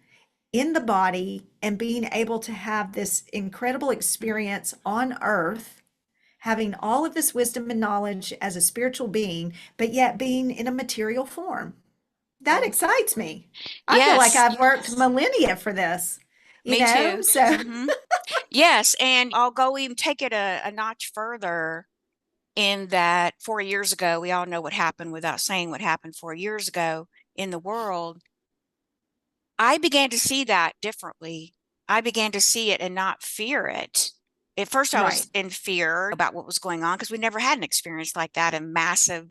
in the body and being able to have this incredible mhm, experience on earth, having all of this wisdom and knowledge as a spiritual being, but yet being in a material form. That mhm. excites me. I feel like Yes. I've worked millennia for this. you Me know? too. So, Yes, and I'll go even take it a notch further in that 4 years ago, we all know what happened without saying what happened 4 years ago in the world. I began to see that differently. I began to see it and not fear it. At first, I right. was in fear about what was going on because we never had an experience like that, a massive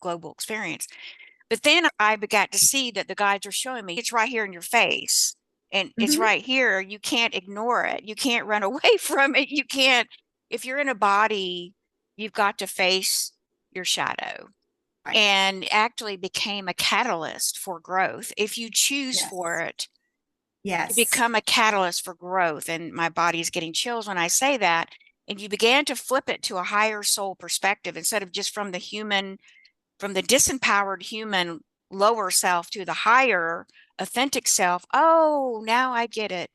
global experience. But then I began to see that the guides are showing me it's right here in your face and it's Hmm. right here. You can't ignore it. You can't run away from it. You can't, if you're in a body, you've got to face your shadow Right. and actually became a catalyst for growth. If you choose for Yes. it to Yes. become a catalyst for growth, and my body is getting chills when I say that, and you began to flip it to a higher soul perspective instead of just from the disempowered human lower self to the higher authentic self. Oh, now I get it.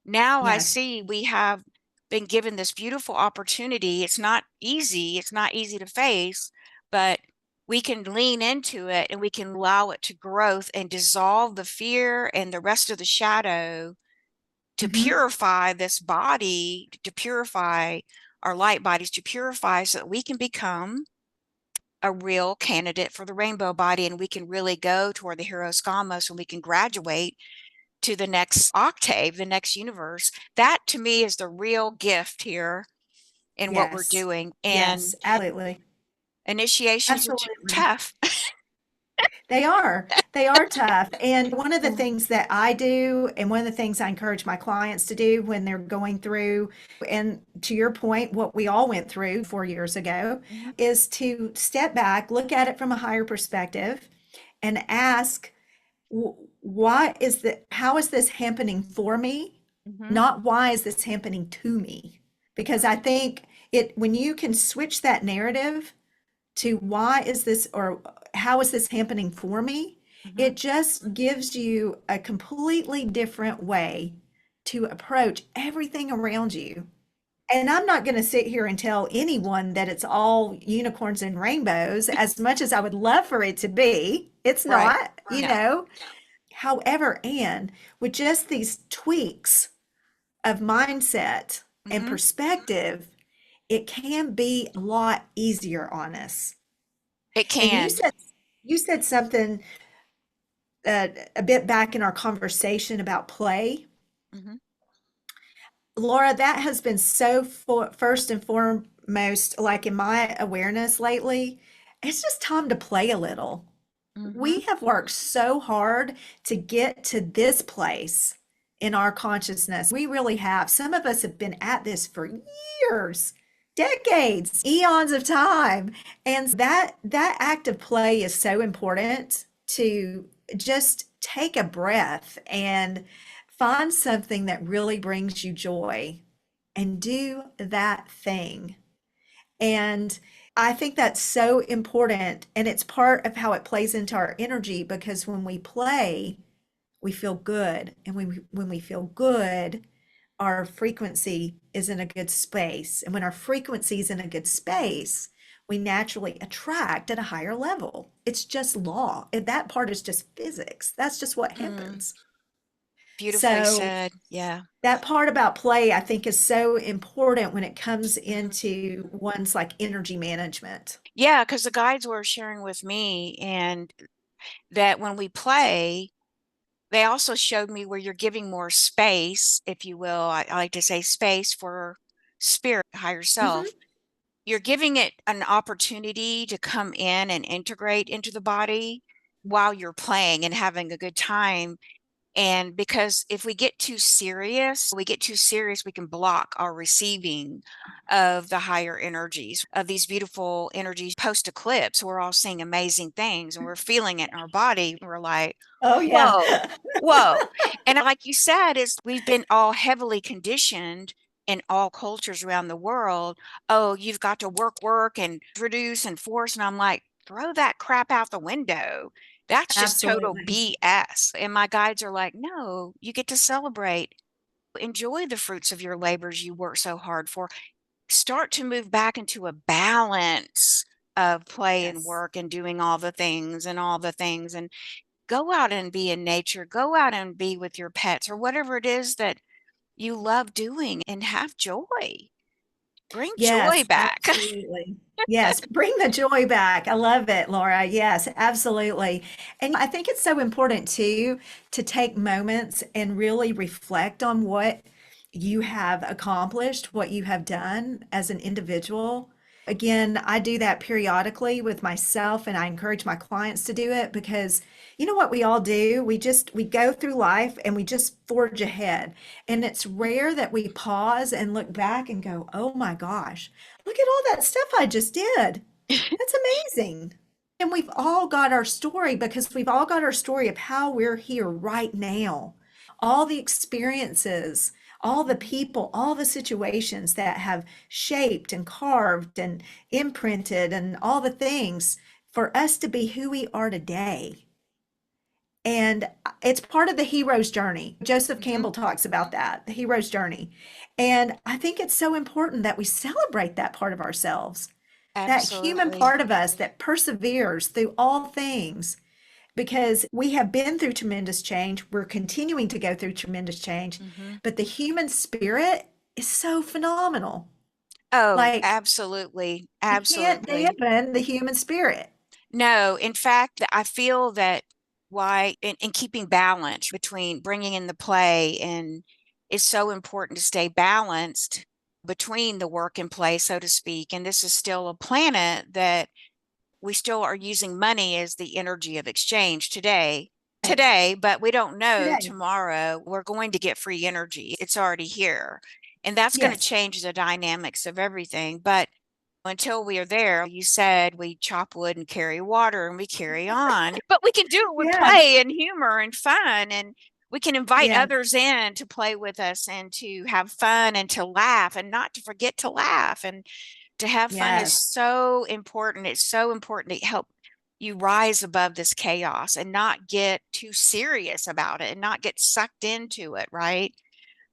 Now I Yes. see we have been given this beautiful opportunity. It's not easy. It's not easy to face, but we can lean into it and we can allow it to growth and dissolve the fear and the rest of the shadow to Hmm. purify this body, to purify our light bodies, to purify so that we can become a real candidate for the rainbow body and we can really go toward the hero's gamos and we can graduate to the next octave, the next universe. That to me is the real gift here in what we're Yes. doing. Yes. And Absolutely. initiations are Absolutely. tough. They are. They are tough. And one of the Mm, things that I do, and one of the things I encourage my clients to do when they're going through, and to your point, what we all went through 4 years ago, mhm, is to step back, look at it from a higher perspective, and ask, why is that? How is this happening for me? mhm, Not why is this happening to me? Because I think when you can switch that narrative to why is this or how is this happening for me, mhm. it just gives you a completely different way to approach everything around you. And I'm not going to sit here and tell anyone that it's all unicorns and rainbows as much as I would love for it to be. It's Right. not, you No. know. However, and with just these tweaks of mindset and Hmm. perspective, it can be a lot easier on us. It And can. you said something a bit back in our conversation about play. Hmm. Laura, that has been so first and foremost, like in my awareness lately. It's just time to play a little. We Hmm. have worked so hard to get to this place in our consciousness. We really have. Some of us have been at this for years, decades, eons of time. And that act of play is so important to just take a breath and find something that really brings you joy and do that thing. And I think that's so important. And it's part of how it plays into our energy because when we play, we feel good. And when we feel good, our frequency is in a good space. And when our frequency is in a good space, we naturally attract at a higher level. It's just law. And that part is just physics. That's just what Mm. happens. Beautifully So said. Yeah. that part about play, I think, is so important when it comes Mhm. into one's like energy management. Yeah, because the guides were sharing with me, and that when we play, they also showed me where you're giving more space, if you will. I like to say space for spirit, higher self. Hmm. You're giving it an opportunity to come in and integrate into the body while you're playing and having a good time. And because if we get too serious, we can block our receiving of the higher energies, of these beautiful energies post eclipse. We're all seeing amazing things and we're feeling it in our body. We're like, Oh, yeah. whoa, whoa. And like you said, is we've been all heavily conditioned in all cultures around the world. Oh, you've got to work and produce and force. And I'm like, throw that crap out the window. That's just total Absolutely. BS. And my guides are like, no, you get to celebrate. Enjoy the fruits of your labors you work so hard for. Start to move back into a balance of play and Yes. work and doing all the things and all the things. And go out and be in nature, go out and be with your pets or whatever it is that you love doing and have joy. Bring joy Yes, back. absolutely. Yes, bring the joy back. I love it, Laura. Yes, absolutely. And I think it's so important too to take moments and really reflect on what you have accomplished, what you have done as an individual. Again, I do that periodically with myself and I encourage my clients to do it because you know what we all do? We go through life and we just forge ahead. And it's rare that we pause and look back and go, "Oh my gosh, look at all that stuff I just did. That's amazing." And we've all got our story because we've all got our story of how we're here right now. All the experiences, all the people, all the situations that have shaped and carved and imprinted and all the things for us to be who we are today. And it's part of the hero's journey. Joseph Mhm. Campbell talks about that, the hero's journey. And I think it's so important that we celebrate that part of ourselves, that human Absolutely. part of us that perseveres through all things, because we have been through tremendous change. We're continuing to go through tremendous change, Mhm. but the human spirit is so phenomenal. Oh, Like, absolutely. you can't Absolutely. dampen the human spirit. No, in fact, I feel that why in keeping balance between bringing in the play and it's so important to stay balanced between the work and play, so to speak. And this is still a planet that we still are using money as the energy of exchange Yes, today, but we don't know today. tomorrow we're going to get free energy. It's already here. And that's going to Yes, change the dynamics of everything. But until we are there, you said we chop wood and carry water and we carry on. But we can do it with yes, play and humor and fun. And we can invite yes, others in to play with us and to have fun and to laugh and not to forget to laugh. And to have fun is yes, so important. It's so important to help you rise above this chaos and not get too serious about it and not get sucked into it, right?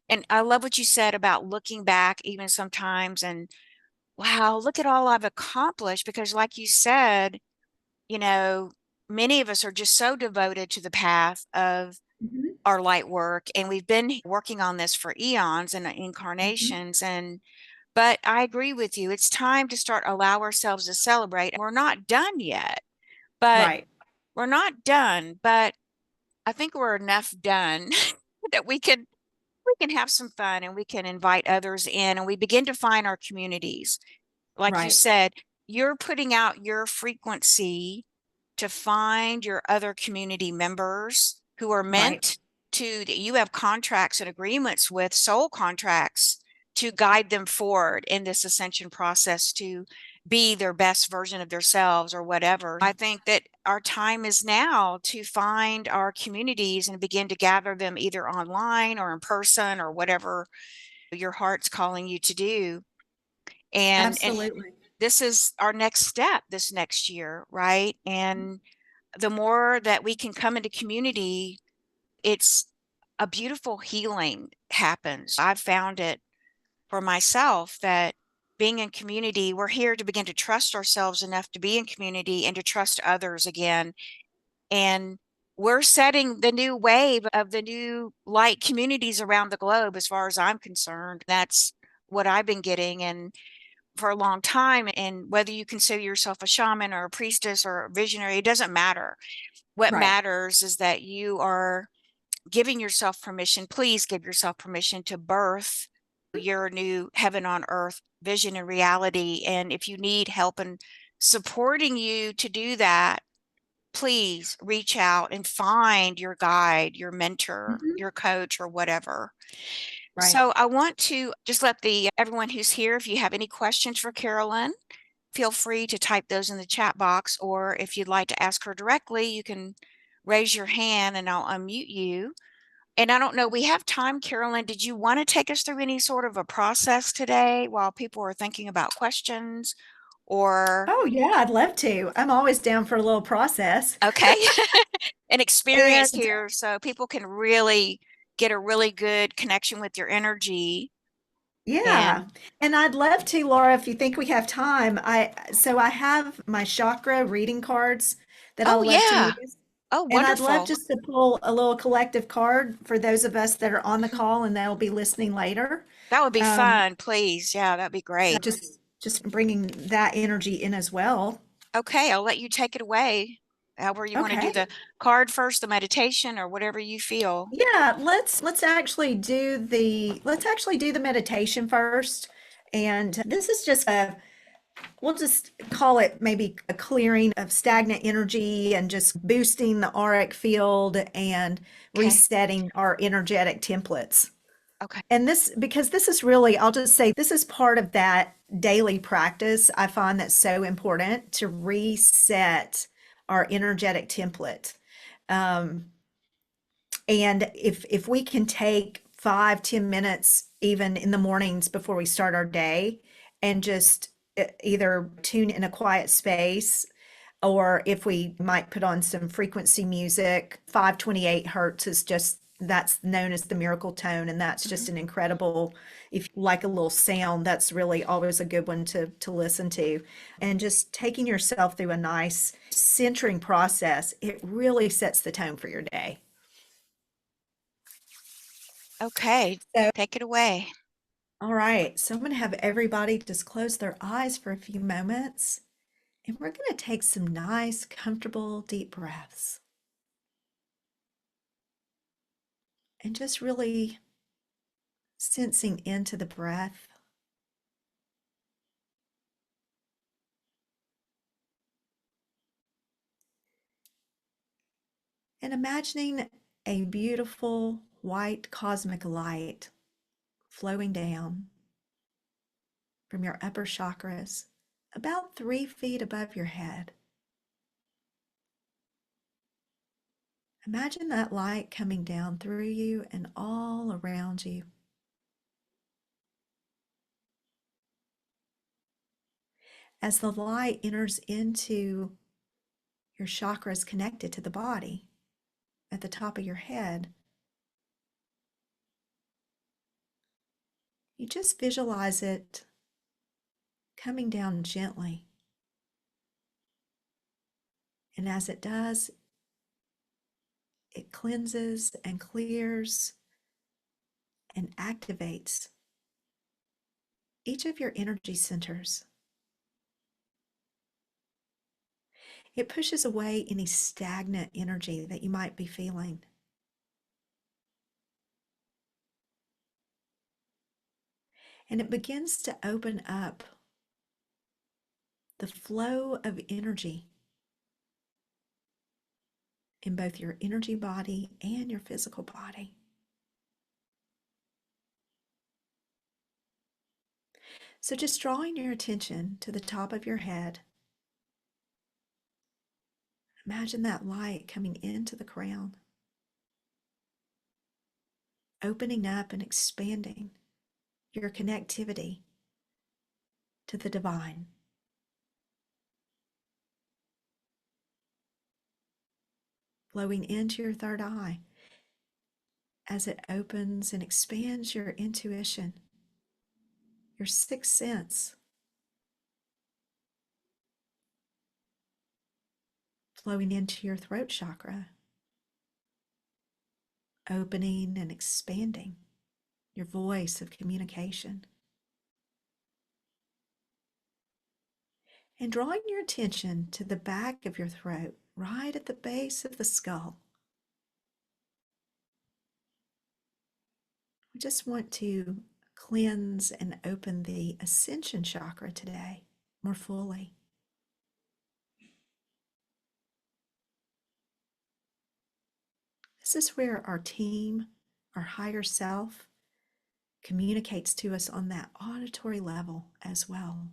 And I love what you said about looking back even sometimes and wow, look at all I've accomplished because like you said, you know, many of us are just so devoted to the path of mhm, our light work and we've been working on this for eons and mhm. incarnations and but I agree with you. It's time to start allow ourselves to celebrate. We're not done yet, but Right, we're not done, but I think we're enough done that we can have some fun and we can invite others in and we begin to find our communities. Like you right, said, you're putting out your frequency to find your other community members who are right. meant to, that you have contracts and agreements with, soul contracts to guide them forward in this ascension process to be their best version of themselves or whatever. I think that our time is now to find our communities and begin to gather them either online or in person or whatever your heart's calling you to do. And Absolutely. this is our next step this next year, right? And the more that we can come into community, it's a beautiful healing happens. I've found it for myself that being in community, we're here to begin to trust ourselves enough to be in community and to trust others again. And we're setting the new wave of the new light communities around the globe, as far as I'm concerned. That's what I've been getting. And for a long time. And whether you consider yourself a shaman or a priestess or a visionary, it doesn't matter. What Right. matters is that you are giving yourself permission. Please give yourself permission to birth your new heaven on earth vision and reality. And if you need help in supporting you to do that, please reach out and find your guide, your mentor, Mhm. your coach, or whatever. Right. So I want to just let the everyone who's here, if you have any questions for Carolyn, feel free to type those in the chat box, or if you'd like to ask her directly, you can raise your hand and I'll unmute you. And I don't know, we have time, Carolyn. Did you want to take us through any sort of a process today while people are thinking about questions? Or, Oh, yeah, I'd love to. I'm always down for a little process. okay, an experience And here so people can really get a really good connection with your energy. yeah, And and I'd love to, Laura, if you think we have time. I have my chakra reading cards that I oh, love to yeah, use. Oh, And I'd love wonderful. just to pull a little collective card for those of us that are on the call and they'll be listening later. That would be Um, fun, please. Yeah, that'd be so great. just bringing that energy in as well. Okay, I'll let you take it away. However you want to do Okay. the card first, the meditation, or whatever you feel. Yeah, let's actually do the meditation first. And this is just a we'll just call it maybe a clearing of stagnant energy and just boosting the auric field and Okay. resetting our energetic templates. Okay. And this, because this is really, I'll just say, this is part of that daily practice. I find that's so important to reset our energetic template. Um, and if we can take 5, 10 minutes, even in the mornings before we start our day, and just either tune in a quiet space, or if we might put on some frequency music, 528 hertz is just that's known as the miracle tone, and that's Hmm. just an incredible, if you like a little sound, that's really always a good one to listen to. And just taking yourself through a nice centering process, it really sets the tone for your day. Okay. So, Take it away. all right, so I'm going to have everybody just close their eyes for a few moments, and we're going to take some nice, comfortable, deep breaths and just really sensing into the breath and imagining a beautiful white cosmic light flowing down from your upper chakras about 3 feet above your head. Imagine that light coming down through you and all around you. As the light enters into your chakras connected to the body at the top of your head, you just visualize it coming down gently. And as it does, it cleanses and clears and activates each of your energy centers. It pushes away any stagnant energy that you might be feeling. And it begins to open up the flow of energy in both your energy body and your physical body. So just drawing your attention to the top of your head, imagine that light coming into the crown, opening up and expanding your connectivity to the divine, flowing into your third eye as it opens and expands your intuition, your sixth sense, flowing into your throat chakra, opening and expanding your voice of communication, and drawing your attention to the back of your throat, right at the base of the skull. We just want to cleanse and open the ascension chakra today more fully. This is where our team, our higher self, communicates to us on that auditory level as well.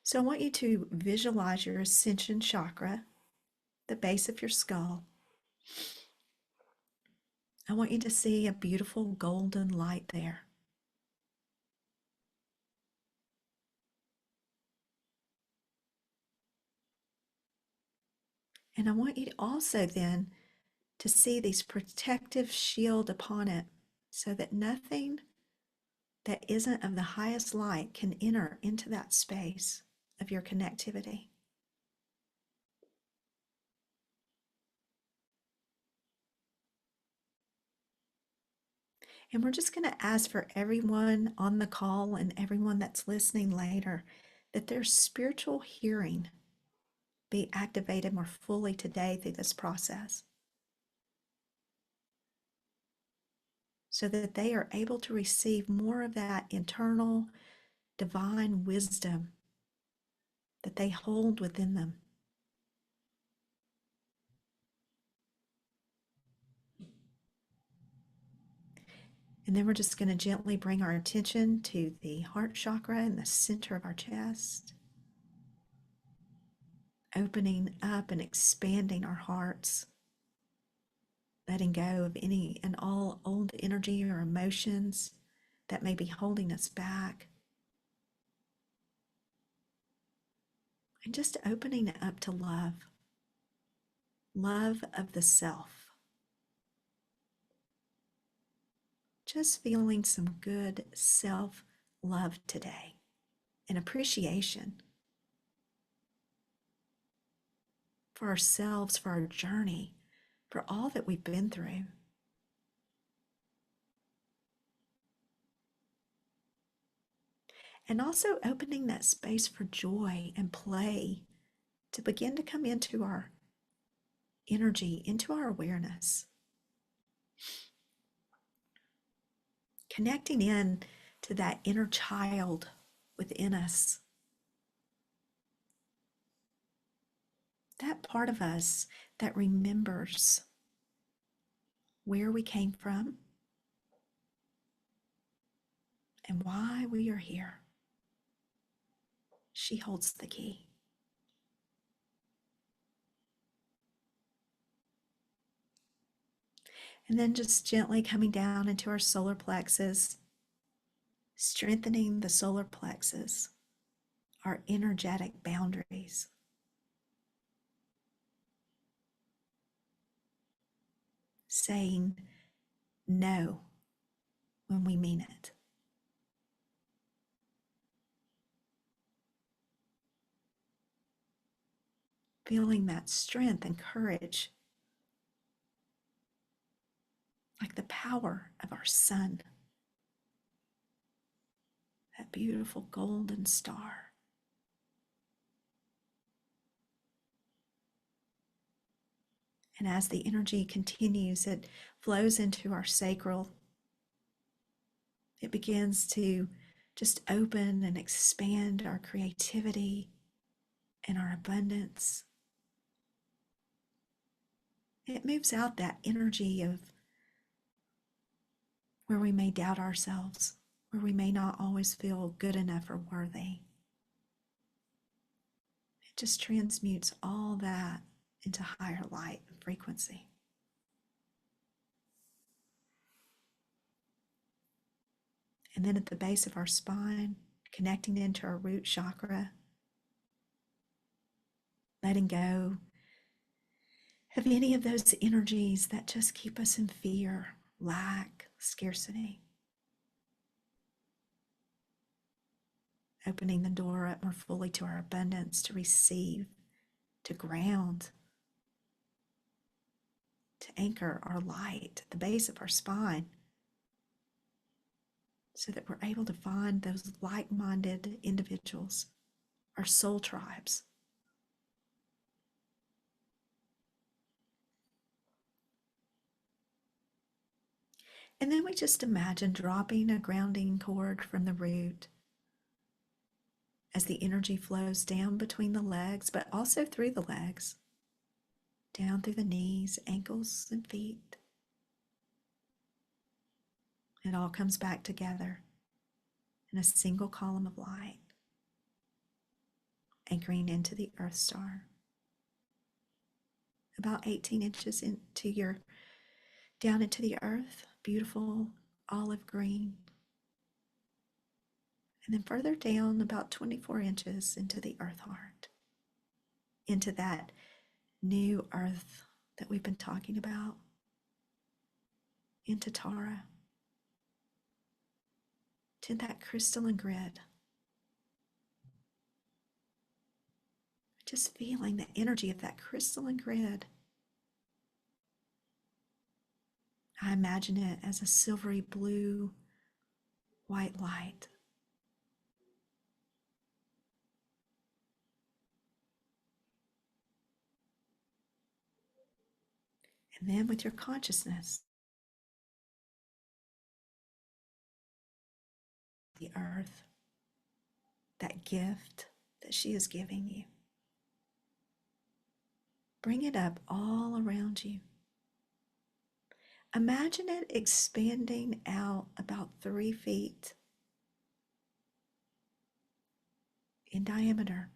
So I want you to visualize your ascension chakra, the base of your skull. I want you to see a beautiful golden light there. And I want you to also then to see these protective shield upon it so that nothing that isn't of the highest light can enter into that space of your connectivity. And we're just going to ask for everyone on the call and everyone that's listening later that their spiritual hearing be activated more fully today through this process so that they are able to receive more of that internal divine wisdom that they hold within them. And then we're just going to gently bring our attention to the heart chakra in the center of our chest, opening up and expanding our hearts, letting go of any and all old energy or emotions that may be holding us back, and just opening it up to love, love of the self. Just feeling some good self love today and appreciation for ourselves, for our journey, for all that we've been through. And also opening that space for joy and play to begin to come into our energy, into our awareness. Connecting in to that inner child within us. That part of us that remembers where we came from and why we are here. She holds the key. And then just gently coming down into our solar plexus, strengthening the solar plexus, our energetic boundaries. Saying no when we mean it. Feeling that strength and courage, like the power of our sun, that beautiful golden star. And as the energy continues, it flows into our sacral. It begins to just open and expand our creativity and our abundance. It moves out that energy of where we may doubt ourselves, where we may not always feel good enough or worthy. It just transmutes all that into higher light and frequency. And then at the base of our spine, connecting into our root chakra, letting go of any of those energies that just keep us in fear, lack, scarcity. Opening the door up more fully to our abundance, to receive, to ground, to anchor our light at the base of our spine, so that we're able to find those like-minded individuals, our soul tribes. And then we just imagine dropping a grounding cord from the root as the energy flows down between the legs, but also through the legs, down through the knees, ankles, and feet. It all comes back together in a single column of light, anchoring into the Earth Star. About 18 inches down into the earth, beautiful olive green. And then further down, about 24 inches into the earth heart, into that new earth that we've been talking about, into Tara, to that crystalline grid. Just feeling the energy of that crystalline grid I imagine it as a silvery blue, white light. And then with your consciousness, the earth, that gift that she is giving you, bring it up all around you. Imagine it expanding out about 3 feet in diameter,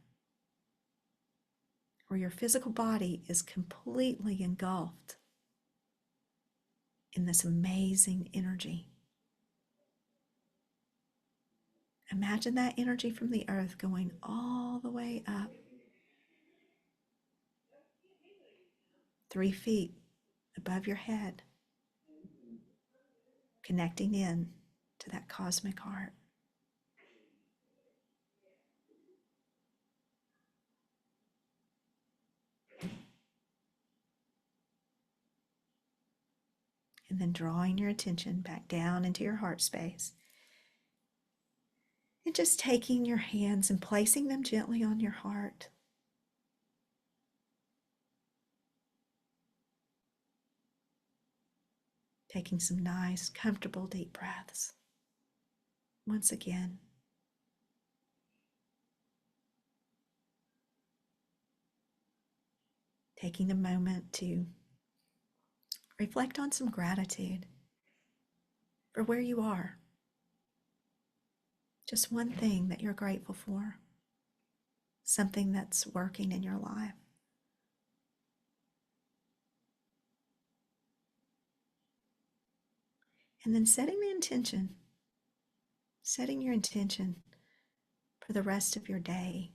where your physical body is completely engulfed in this amazing energy. Imagine that energy from the earth going all the way up 3 feet above your head, connecting in to that cosmic heart. And then drawing your attention back down into your heart space. And just taking your hands and placing them gently on your heart. Taking some nice, comfortable, deep breaths. Once again. Taking a moment to reflect on some gratitude for where you are. Just one thing that you're grateful for. Something that's working in your life. And then setting your intention for the rest of your day.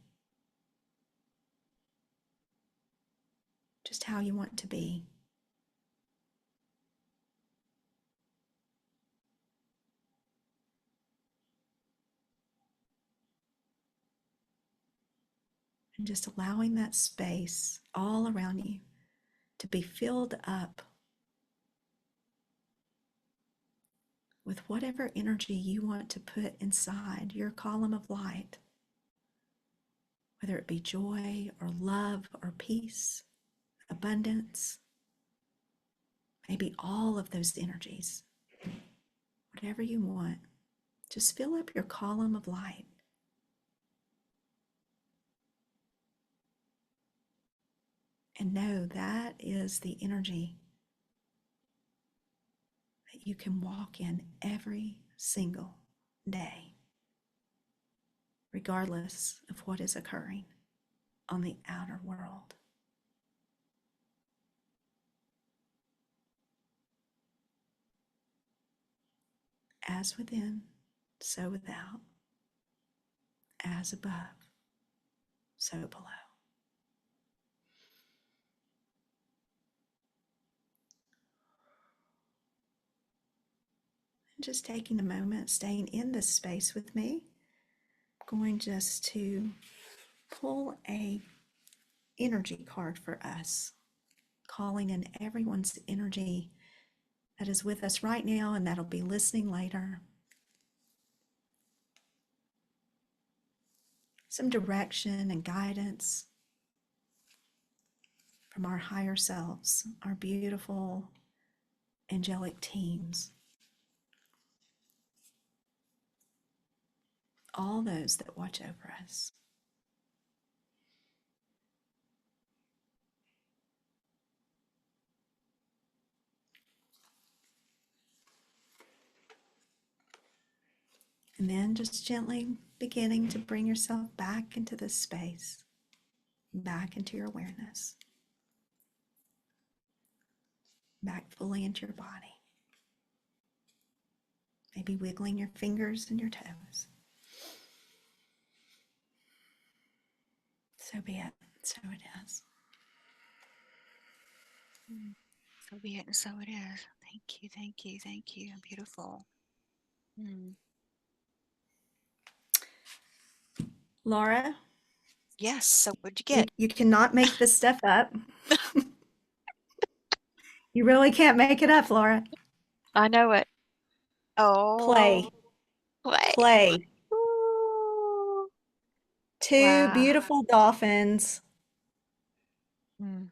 Just how you want to be. And just allowing that space all around you to be filled up with whatever energy you want to put inside your column of light, whether it be joy or love or peace, abundance, maybe all of those energies, whatever you want, just fill up your column of light. And know that is the energy that you can walk in every single day, regardless of what is occurring on the outer world. As within, so without. As above, so below. And just taking a moment, staying in this space with me, I'm going just to pull a energy card for us, calling in everyone's energy that is with us right now and that'll be listening later. Some direction and guidance from our higher selves, our beautiful angelic teams, all those that watch over us. And then just gently beginning to bring yourself back into this space, back into your awareness, back fully into your body. Maybe wiggling your fingers and your toes. So be it. So it is. So be it, and so it is. Thank you, thank you, thank you. Beautiful. Mm. Laura, Yes. So what'd you you, get? you cannot make this stuff up. You really can't make it up, Laura. I know it. Oh, Play, play. play. Ooh, Two wow. beautiful dolphins. Mm.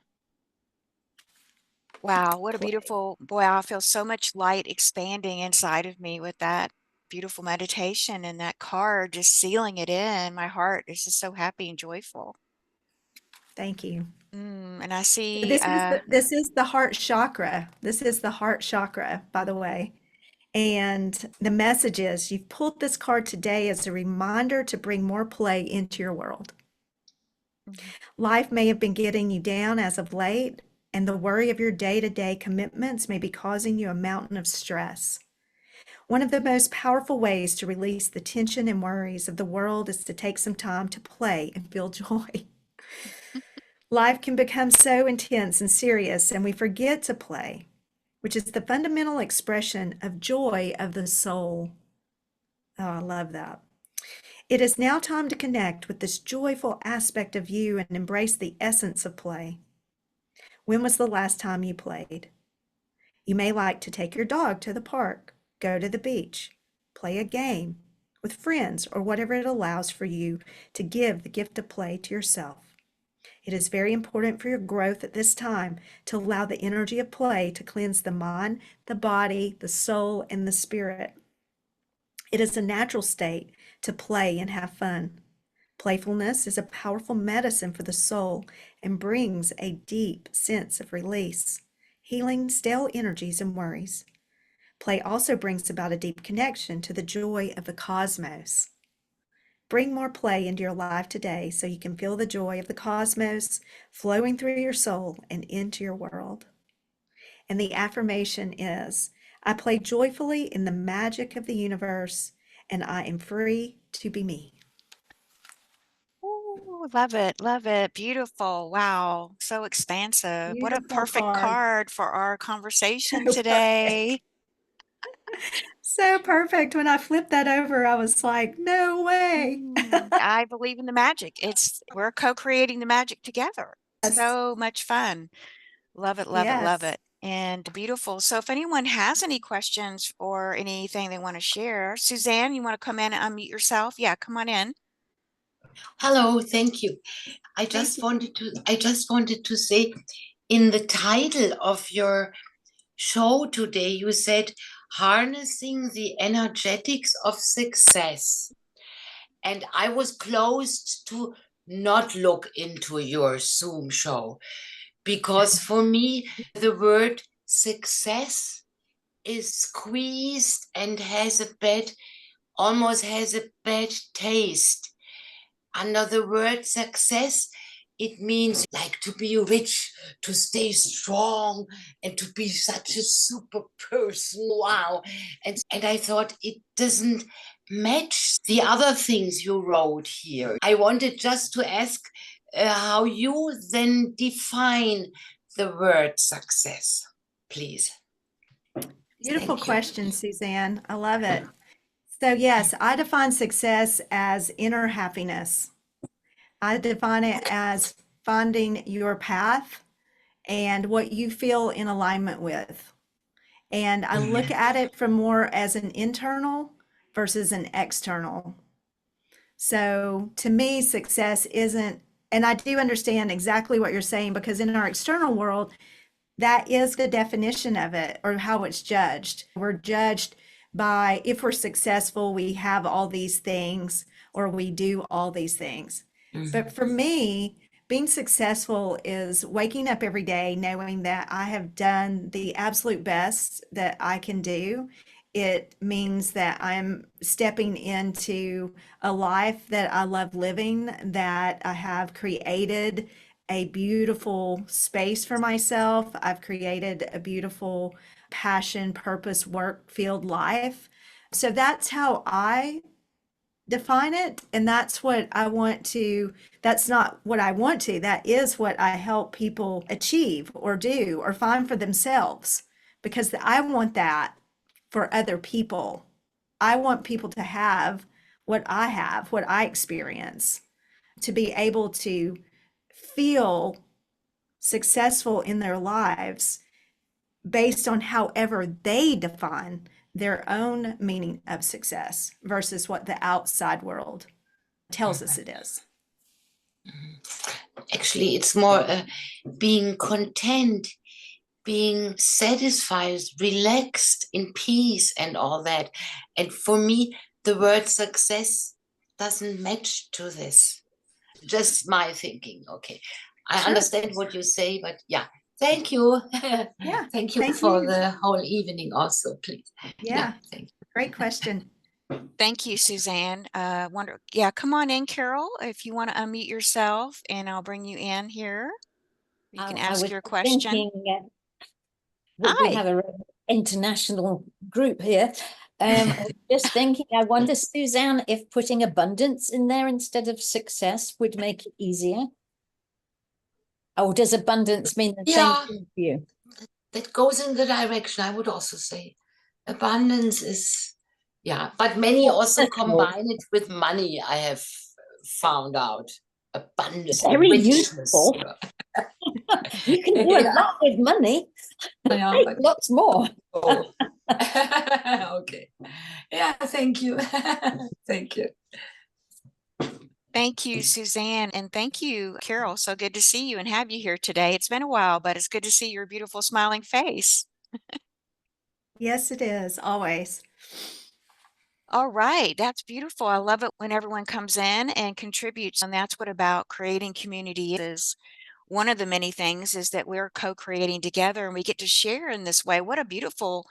Wow, what a Play. beautiful, boy, I feel so much light expanding inside of me with that beautiful meditation and that card, just sealing it in. My heart is just so happy and joyful. Thank you. And I see, This is the heart chakra. This is the heart chakra, by the mhm, way. And the message is you've pulled this card today as a reminder to bring more play into your world. mhm. Life may have been getting you down as of late, and the worry of your day-to-day commitments may be causing you a mountain of stress. One of the most powerful ways to release the tension and worries of the world is to take some time to play and feel joy. Life can become so intense and serious, and we forget to play, which is the fundamental expression of joy of the soul. Oh, I love that. It is now time to connect with this joyful aspect of you and embrace the essence of play. When was the last time you played? You may like to take your dog to the park, go to the beach, play a game with friends, or whatever it allows for you to give the gift of play to yourself. It is very important for your growth at this time to allow the energy of play to cleanse the mind, the body, the soul, and the spirit. It is a natural state to play and have fun. Playfulness is a powerful medicine for the soul and brings a deep sense of release, healing stale energies and worries. Play also brings about a deep connection to the joy of the cosmos. Bring more play into your life today so you can feel the joy of the cosmos flowing through your soul and into your world. And the affirmation is I play joyfully in the magic of the universe, and I am free to be me. Ooh, love it, love it. Beautiful. Wow, so expansive. What a Beautiful perfect card. card for our conversation So perfect. today. So perfect. When I flipped that over, I was like, no way. I believe in the magic. We're co-creating the magic together. Yes. So much fun. Love it, love it, love Yes. it. And beautiful. So if anyone has any questions or anything they want to share, Suzanne, you want to come in and unmute yourself? Yeah, come on in. Hello, thank you. Thank you. I just wanted to say in the title of your show today, you said harnessing the energetics of success. And I was closed to not look into your Zoom show because for me, the word success is squeezed and almost has a bad taste. Under the word success, it means like to be rich, to stay strong, and to be such a super person. Wow. And I thought it doesn't match the other things you wrote here. I wanted just to ask how you then define the word success, please. Beautiful Thank you. question, Suzanne. I love it. So, yes, I define success as inner happiness. I define it as finding your path and what you feel in alignment with. And I look at it from more as an internal versus an external. So to me, success isn't, and I do understand exactly what you're saying because in our external world, that is the definition of it or how it's judged. We're judged by if we're successful, we have all these things or we do all these things. But for me, being successful is waking up every day knowing that I have done the absolute best that I can do. It means that I'm stepping into a life that I love living, that I have created a beautiful space for myself. I've created a beautiful passion, purpose, work filled life. So that's how I define it. And that's what I want to, that's not what I want to, that is what I help people achieve or do or find for themselves because I want that for other people. I want people to have, what I experience, to be able to feel successful in their lives based on however they define their own meaning of success versus what the outside world tells us it is. Actually, it's more being content, being satisfied, relaxed, in peace, and all that. And for me, the word success doesn't match to this. Just my thinking. Okay. I Sure. understand what you say, but yeah, thank you. Yeah. Thank you Thank for you. the whole evening also, please. Yeah. Thank you. Great question. Thank you, Suzanne. Yeah, come on in, Carol, if you want to unmute yourself, and I'll bring you in here. You can I ask was your question. thinking we Hi. have an international group here. I was just thinking, I wonder, Suzanne, if putting abundance in there instead of success would make it easier. Or does abundance mean the same Yeah, thing for you? that goes in the direction I would also say. Abundance is, yeah, but many also Personal. combine it with money, I have found out. Abundance, Very richness. useful. You can do a Yeah. lot with money. Yeah, Make but lots more. oh. Okay. Yeah, thank you. Thank you. Thank you, Suzanne, and thank you, Carol. So good to see you and have you here today. It's been a while, but it's good to see your beautiful smiling face. Yes, it is, always. All right, that's beautiful. I love it when everyone comes in and contributes, and that's what about creating community is. One of the many things is that we're co-creating together and we get to share in this way. What a beautiful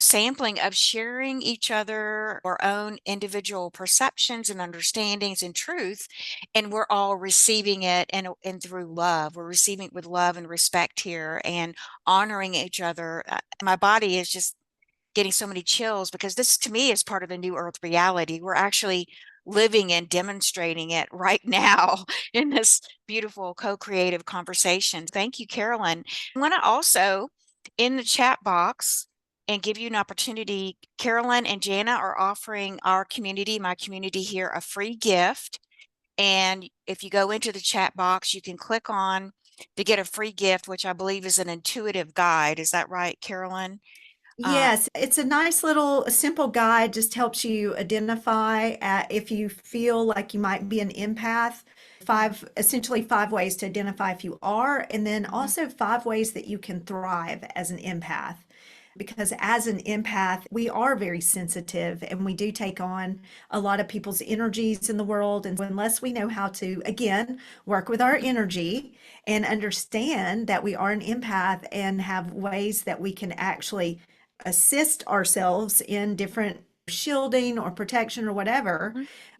sampling of sharing each other our own individual perceptions and understandings and truth, and we're all receiving it and through love. We're receiving it with love and respect here and honoring each other. My body is just getting so many chills because this to me is part of the new earth reality. We're actually living and demonstrating it right now in this beautiful co-creative conversation. Thank you, Carolyn. I want to also in the chat box and give you an opportunity. Carolyn and Jana are offering our community, my community here, a free gift. And if you go into the chat box, you can click on to get a free gift, which I believe is an intuitive guide. Is that right, Carolyn? Yes, it's a nice little simple guide, just helps you identify if you feel like you might be an empath. Essentially five ways to identify if you are, and then also five ways that you can thrive as an empath. Because as an empath, we are very sensitive and we do take on a lot of people's energies in the world. And unless we know how to, again, work with our energy and understand that we are an empath and have ways that we can actually assist ourselves in different shielding or protection or whatever,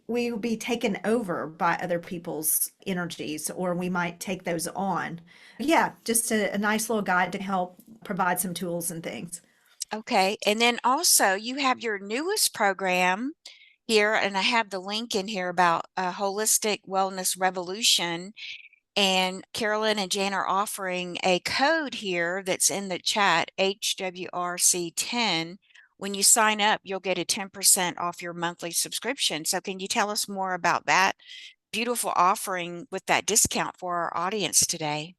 we will be taken over by other people's energies, or we might take those on. Yeah, just a nice little guide to help provide some tools and things. Okay. And then also you have your newest program here, and I have the link in here about a holistic wellness revolution. And Carolyn and Jan are offering a code here that's in the chat, HWRC10. When you sign up, you'll get a 10% off your monthly subscription. So can you tell us more about that beautiful offering with that discount for our audience today?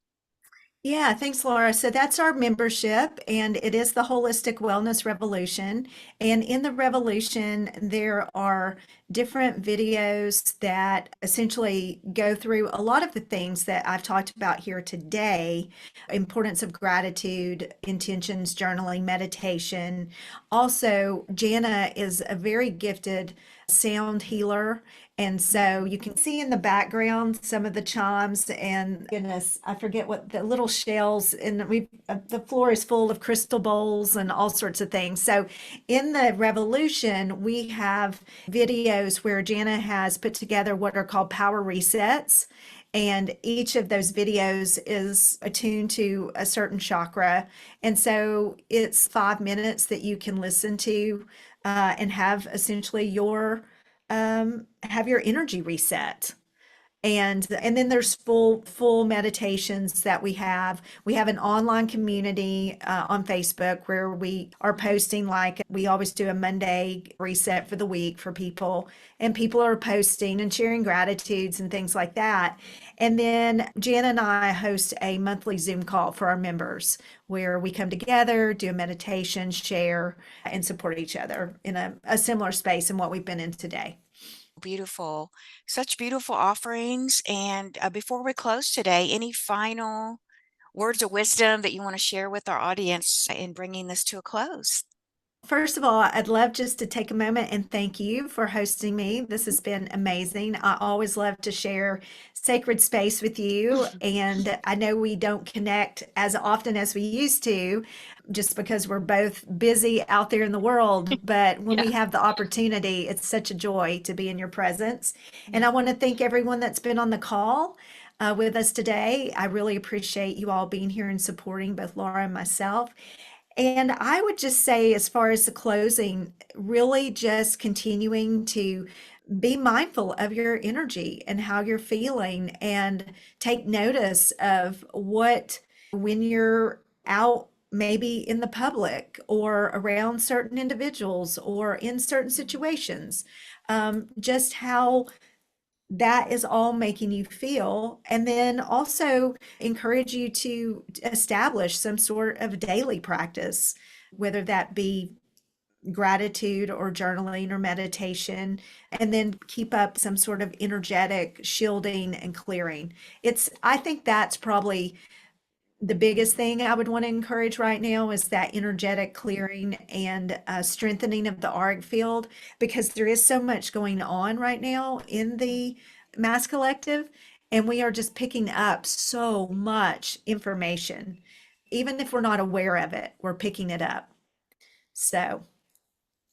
Yeah, thanks, Laura. So that's our membership, and it is the Holistic Wellness Revolution. And in the revolution, there are different videos that essentially go through a lot of the things that I've talked about here today: importance of gratitude, intentions, journaling, meditation. Also, Jana is a very gifted sound healer. And so you can see in the background some of the chimes, and goodness, I forget what the little shells, and the floor is full of crystal bowls and all sorts of things. So in the revolution, we have videos where Jana has put together what are called power resets. And each of those videos is attuned to a certain chakra. And so it's 5 minutes that you can listen to and have essentially have your energy reset. And then there's full meditations that we have. We have an online community on Facebook where we are posting, like we always do a Monday reset for the week for people, and people are posting and sharing gratitudes and things like that. And then Jana and I host a monthly Zoom call for our members where we come together, do a meditation, share, and support each other in a similar space in what we've been in today. Beautiful. Such beautiful offerings. And before we close today, any final words of wisdom that you want to share with our audience in bringing this to a close? First of all, I'd love just to take a moment and thank you for hosting me. This has been amazing. I always love to share sacred space with you. And I know we don't connect as often as we used to just because we're both busy out there in the world. But when Yeah. we have the opportunity, it's such a joy to be in your presence. And I want to thank everyone that's been on the call with us today. I really appreciate you all being here and supporting both Laura and myself. And I would just say, as far as the closing, really just continuing to be mindful of your energy and how you're feeling, and take notice of what, when you're out, maybe in the public or around certain individuals or in certain situations, just how that is all making you feel. And then also encourage you to establish some sort of daily practice, whether that be gratitude or journaling or meditation, and then keep up some sort of energetic shielding and clearing. I think that's probably the biggest thing I would want to encourage right now, is that energetic clearing and strengthening of the auric field, because there is so much going on right now in the Mass Collective, and we are just picking up so much information. Even if we're not aware of it, we're picking it up. So,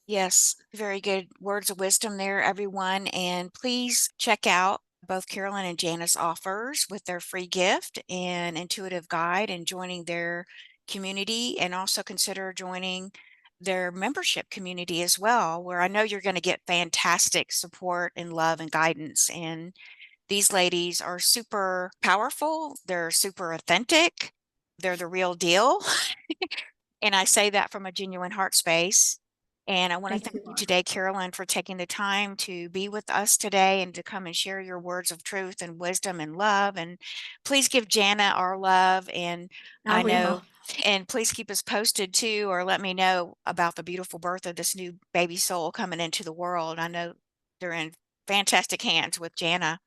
Yes, very good words of wisdom there, everyone. And please check out both Carolyn and Jana's offers with their free gift and intuitive guide, and joining their community, and also consider joining their membership community as well, where I know you're going to get fantastic support and love and guidance. And these ladies are super powerful. They're super authentic. They're the real deal. And I say that from a genuine heart space. And I want to thank thank you, you Laura. today, Carolyn, for taking the time to be with us today and to come and share your words of truth and wisdom and love. And please give Jana our love. And I I will. know, and please keep us posted too, or let me know about the beautiful birth of this new baby soul coming into the world. I know they're in fantastic hands with Jana.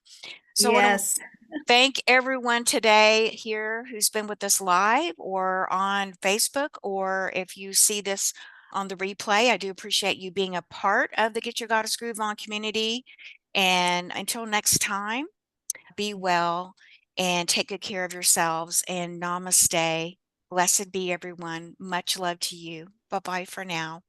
So I want to Yes. thank everyone today here who's been with us live or on Facebook, or if you see this on the replay. I do appreciate you being a part of the Get Your Goddess Groove On community. And until next time, be well and take good care of yourselves. And namaste. Blessed be everyone. Much love to you. Bye bye for now.